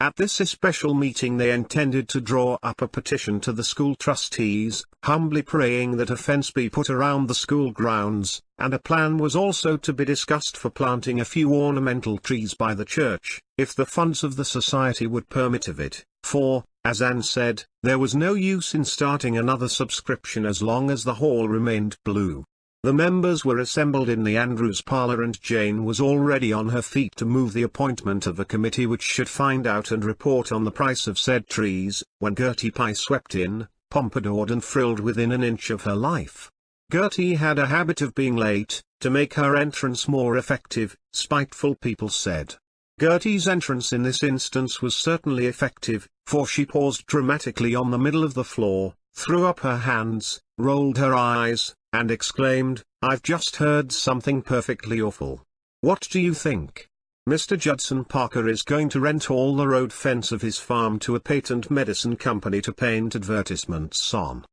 At this especial meeting they intended to draw up a petition to the school trustees, humbly praying that a fence be put around the school grounds, and a plan was also to be discussed for planting a few ornamental trees by the church, if the funds of the society would permit of it, for, as Anne said, there was no use in starting another subscription as long as the hall remained blue. The members were assembled in the Andrews parlor and Jane was already on her feet to move the appointment of a committee which should find out and report on the price of said trees, when Gertie Pye swept in, pompadoured and frilled within an inch of her life. Gertie had a habit of being late, to make her entrance more effective, spiteful people said. Gertie's entrance in this instance was certainly effective, for she paused dramatically on the middle of the floor, threw up her hands, rolled her eyes, and exclaimed, "I've just heard something perfectly awful. What do you think? Mr. Judson Parker is going to rent all the road fence of his farm to a patent medicine company to paint advertisements on."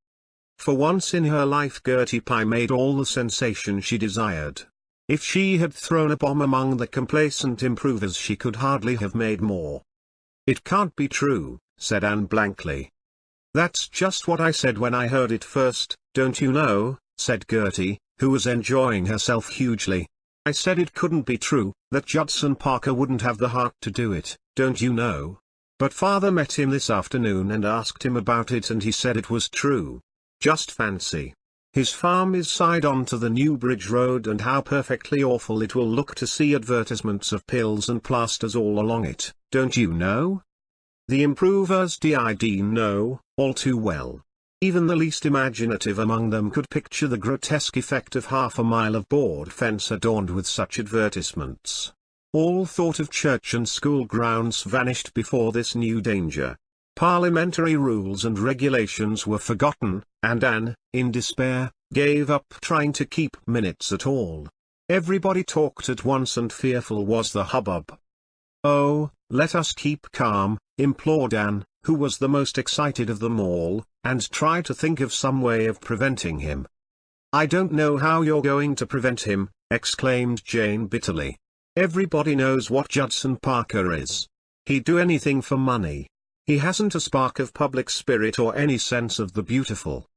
For once in her life Gertie Pye made all the sensation she desired. If she had thrown a bomb among the complacent improvers she could hardly have made more. "It can't be true," said Anne blankly. "That's just what I said when I heard it first, don't you know," said Gertie, who was enjoying herself hugely. "I said it couldn't be true, that Judson Parker wouldn't have the heart to do it, don't you know. But father met him this afternoon and asked him about it and he said it was true. Just fancy. His farm is side on to the new bridge road, and how perfectly awful it will look to see advertisements of pills and plasters all along it, don't you know? The improvers did know, all too well. Even the least imaginative among them could picture the grotesque effect of half a mile of board fence adorned with such advertisements. All thought of church and school grounds vanished before this new danger. Parliamentary rules and regulations were forgotten, and Anne, in despair, gave up trying to keep minutes at all. Everybody talked at once, and fearful was the hubbub. "Oh, let us keep calm," implored Anne, who was the most excited of them all, "and try to think of some way of preventing him." "I don't know how you're going to prevent him," exclaimed Jane bitterly. "Everybody knows what Judson Parker is. He'd do anything for money. He hasn't a spark of public spirit or any sense of the beautiful."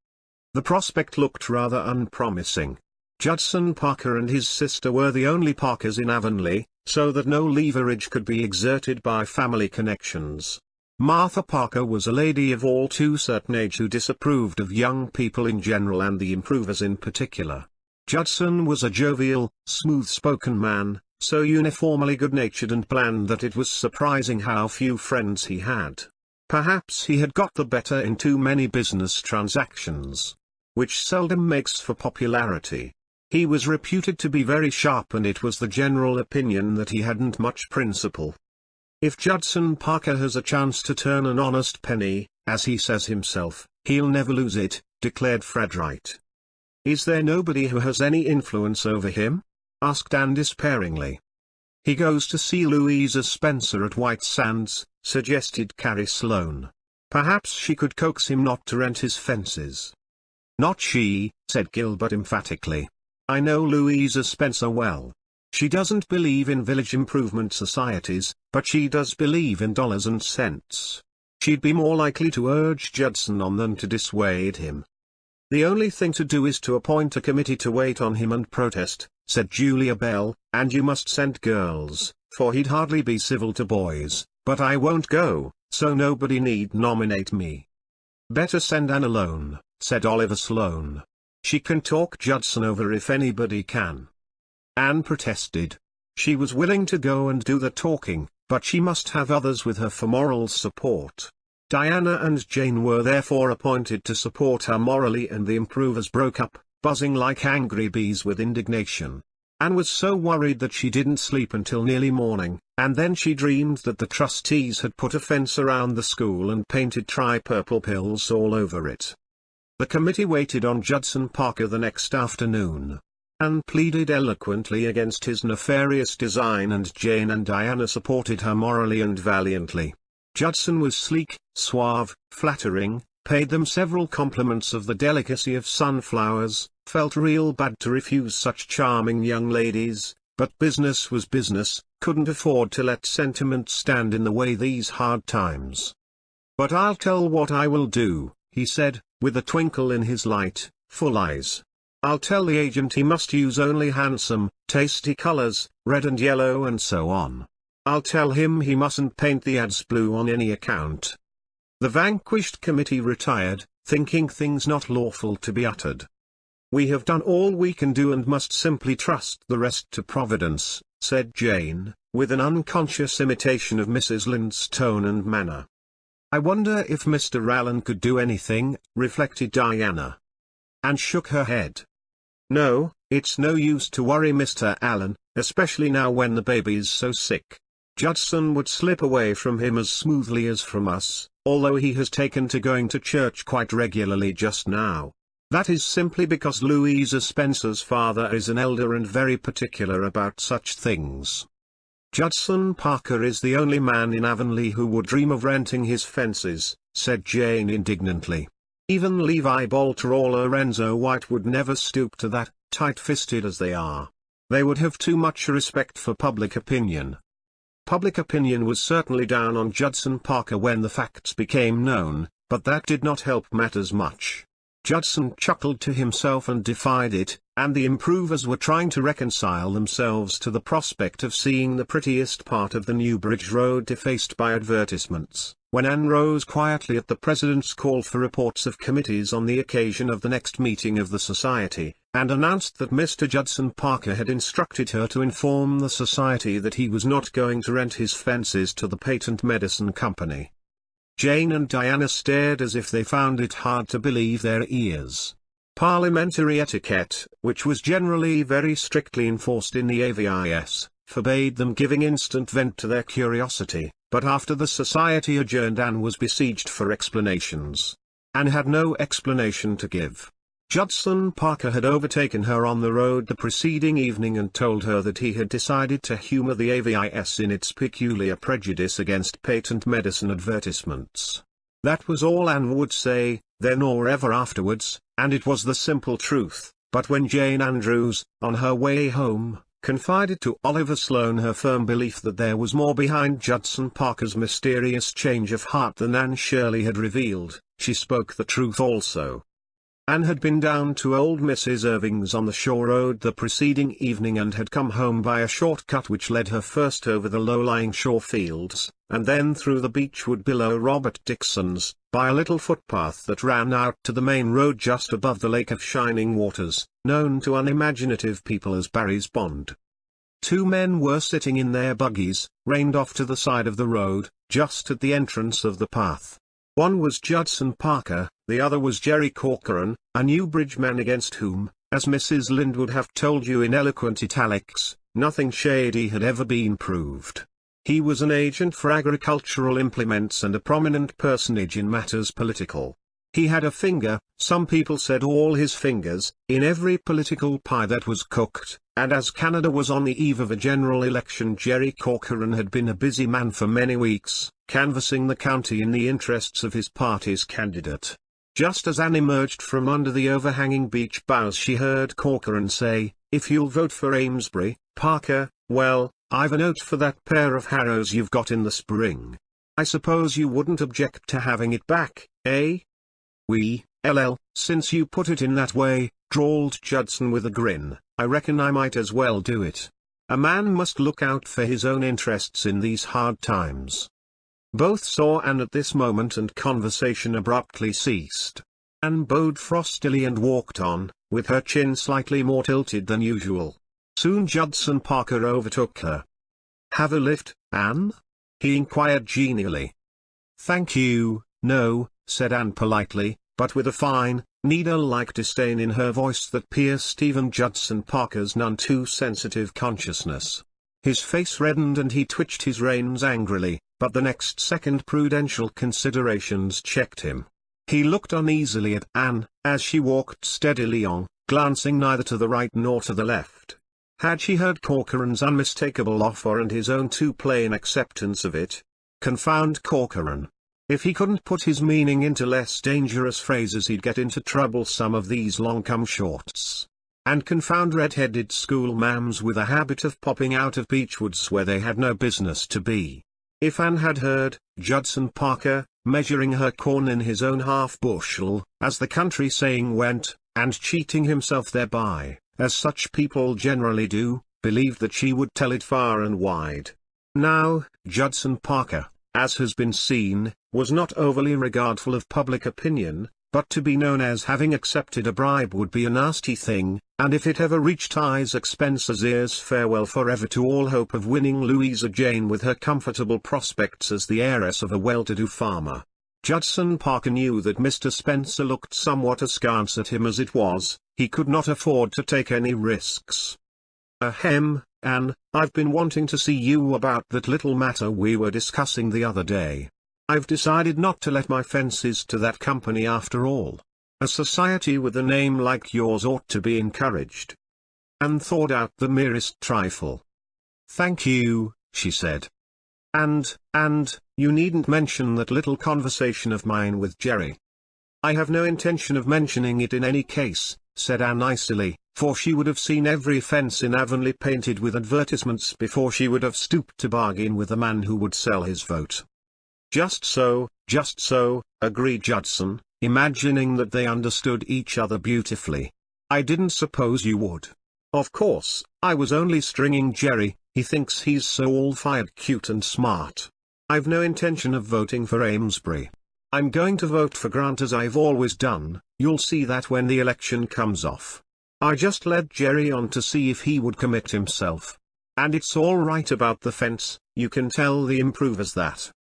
The prospect looked rather unpromising. Judson Parker and his sister were the only Parkers in Avonlea, so that no leverage could be exerted by family connections. Martha Parker was a lady of all too certain age who disapproved of young people in general and the improvers in particular. Judson was a jovial, smooth-spoken man, so uniformly good-natured and bland that it was surprising how few friends he had. Perhaps he had got the better in too many business transactions, which seldom makes for popularity. He was reputed to be very sharp, and it was the general opinion that he hadn't much principle. "If Judson Parker has a chance to turn an honest penny, as he says himself, he'll never lose it," declared Fred Wright. "Is there nobody who has any influence over him?" asked Anne despairingly. "He goes to see Louisa Spencer at White Sands," suggested Carrie Sloane. "Perhaps she could coax him not to rent his fences." "Not she," said Gilbert emphatically. "I know Louisa Spencer well. She doesn't believe in village improvement societies, but she does believe in dollars and cents. She'd be more likely to urge Judson on than to dissuade him." "The only thing to do is to appoint a committee to wait on him and protest," said Julia Bell, "and you must send girls, for he'd hardly be civil to boys, but I won't go, so nobody need nominate me." "Better send Anne alone," said Oliver Sloane. "She can talk Judson over if anybody can." Anne protested. She was willing to go and do the talking, but she must have others with her for moral support. Diana and Jane were therefore appointed to support her morally, and the improvers broke up, buzzing like angry bees with indignation. Anne was so worried that she didn't sleep until nearly morning, and then she dreamed that the trustees had put a fence around the school and painted tri-purple pills all over it. The committee waited on Judson Parker the next afternoon. Anne pleaded eloquently against his nefarious design, and Jane and Diana supported her morally and valiantly. Judson was sleek, suave, flattering, paid them several compliments of the delicacy of sunflowers, felt real bad to refuse such charming young ladies, but business was business, couldn't afford to let sentiment stand in the way these hard times. "But I'll tell what I will do," he said, with a twinkle in his light, full eyes. "I'll tell the agent he must use only handsome, tasty colors, red and yellow and so on. I'll tell him he mustn't paint the ads blue on any account." The vanquished committee retired, thinking things not lawful to be uttered. "We have done all we can do and must simply trust the rest to Providence," said Jane, with an unconscious imitation of Mrs. Lynde's tone and manner. "I wonder if Mr. Allen could do anything," reflected Diana. Anne shook her head. "No, it's no use to worry Mr. Allen, especially now when the baby's so sick. Judson would slip away from him as smoothly as from us, although he has taken to going to church quite regularly just now. That is simply because Louisa Spencer's father is an elder and very particular about such things. Judson Parker is the only man in Avonlea who would dream of renting his fences," said Jane indignantly. "Even Levi Bolter or Lorenzo White would never stoop to that, tight-fisted as they are. They would have too much respect for public opinion." Public opinion was certainly down on Judson Parker when the facts became known, but that did not help matters much. Judson chuckled to himself and defied it, and the improvers were trying to reconcile themselves to the prospect of seeing the prettiest part of the new Bridge Road defaced by advertisements, when Anne rose quietly at the president's call for reports of committees on the occasion of the next meeting of the society, and announced that Mr. Judson Parker had instructed her to inform the society that he was not going to rent his fences to the Patent Medicine Company. Jane and Diana stared as if they found it hard to believe their ears. Parliamentary etiquette, which was generally very strictly enforced in the AVIS, forbade them giving instant vent to their curiosity, but after the society adjourned Anne was besieged for explanations. Anne had no explanation to give. Judson Parker had overtaken her on the road the preceding evening and told her that he had decided to humor the AVIS in its peculiar prejudice against patent medicine advertisements. That was all Anne would say, then or ever afterwards, and it was the simple truth. But when Jane Andrews, on her way home, confided to Oliver Sloane her firm belief that there was more behind Judson Parker's mysterious change of heart than Anne Shirley had revealed, she spoke the truth also. Anne had been down to old Mrs. Irving's on the Shore Road the preceding evening and had come home by a short cut which led her first over the low-lying shore fields, and then through the beechwood below Robert Dixon's, by a little footpath that ran out to the main road just above the Lake of Shining Waters, known to unimaginative people as Barry's Pond. Two men were sitting in their buggies, reined off to the side of the road, just at the entrance of the path. One was Judson Parker, the other was Jerry Corcoran, a new bridge man against whom, as Mrs. Lind would have told you in eloquent italics, nothing shady had ever been proved. He was an agent for agricultural implements and a prominent personage in matters political. He had a finger, some people said all his fingers, in every political pie that was cooked, and as Canada was on the eve of a general election, Jerry Corcoran had been a busy man for many weeks, canvassing the county in the interests of his party's candidate. Just as Anne emerged from under the overhanging beech boughs she heard Corcoran say, "If you'll vote for Amesbury, Parker, well, I've a note for that pair of harrows you've got in the spring. I suppose you wouldn't object to having it back, eh?" Since you put it in that way," drawled Judson with a grin, "I reckon I might as well do it. A man must look out for his own interests in these hard times." Both saw Anne at this moment and conversation abruptly ceased. Anne bowed frostily and walked on, with her chin slightly more tilted than usual. Soon Judson Parker overtook her. "Have a lift, Anne?" he inquired genially. "Thank you, no," said Anne politely, but with a fine, needle-like disdain in her voice that pierced even Judson Parker's none too sensitive consciousness. His face reddened and he twitched his reins angrily, but the next second prudential considerations checked him. He looked uneasily at Anne, as she walked steadily on, glancing neither to the right nor to the left. Had she heard Corcoran's unmistakable offer and his own too plain acceptance of it? Confound Corcoran. If he couldn't put his meaning into less dangerous phrases he'd get into trouble some of these long-come-shorts. And confound red-headed schoolma'ams with a habit of popping out of beechwoods where they had no business to be. If Anne had heard Judson Parker, measuring her corn in his own half-bushel, as the country saying went, and cheating himself thereby, as such people generally do, believed that she would tell it far and wide. Now, Judson Parker, as has been seen, was not overly regardful of public opinion, but to be known as having accepted a bribe would be a nasty thing, and if it ever reached Isaac Spencer's ears, farewell forever to all hope of winning Louisa Jane with her comfortable prospects as the heiress of a well-to-do farmer. Judson Parker knew that Mr. Spencer looked somewhat askance at him as it was, he could not afford to take any risks. "Ahem, Anne, I've been wanting to see you about that little matter we were discussing the other day. I've decided not to let my fences to that company after all. A society with a name like yours ought to be encouraged." Anne thawed out the merest trifle. "Thank you," she said. And, you needn't mention that little conversation of mine with Jerry." "I have no intention of mentioning it in any case," said Anne icily, for she would have seen every fence in Avonlea painted with advertisements before she would have stooped to bargain with the man who would sell his vote. Just so," agreed Judson, imagining that they understood each other beautifully. I didn't suppose you would. Of course, I was only stringing Jerry, he thinks he's so all-fired cute and smart. I've no intention of voting for Amesbury. I'm going to vote for Grant as I've always done, you'll see that when the election comes off. I just led Jerry on to see if he would commit himself. And it's all right about the fence, you can tell the improvers that.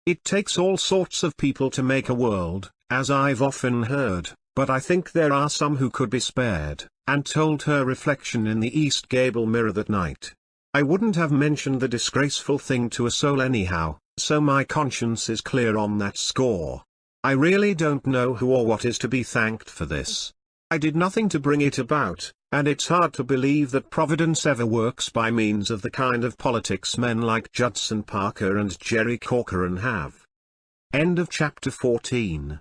It takes all sorts of people to make a world, as I've often heard, but I think there are some who could be spared, and told her reflection in the east gable mirror that night. I wouldn't have mentioned the disgraceful thing to a soul anyhow, so my conscience is clear on that score. I really don't know who or what is to be thanked for this. I did nothing to bring it about, and it's hard to believe that Providence ever works by means of the kind of politics men like Judson Parker and Jerry Corcoran have. End of chapter 14.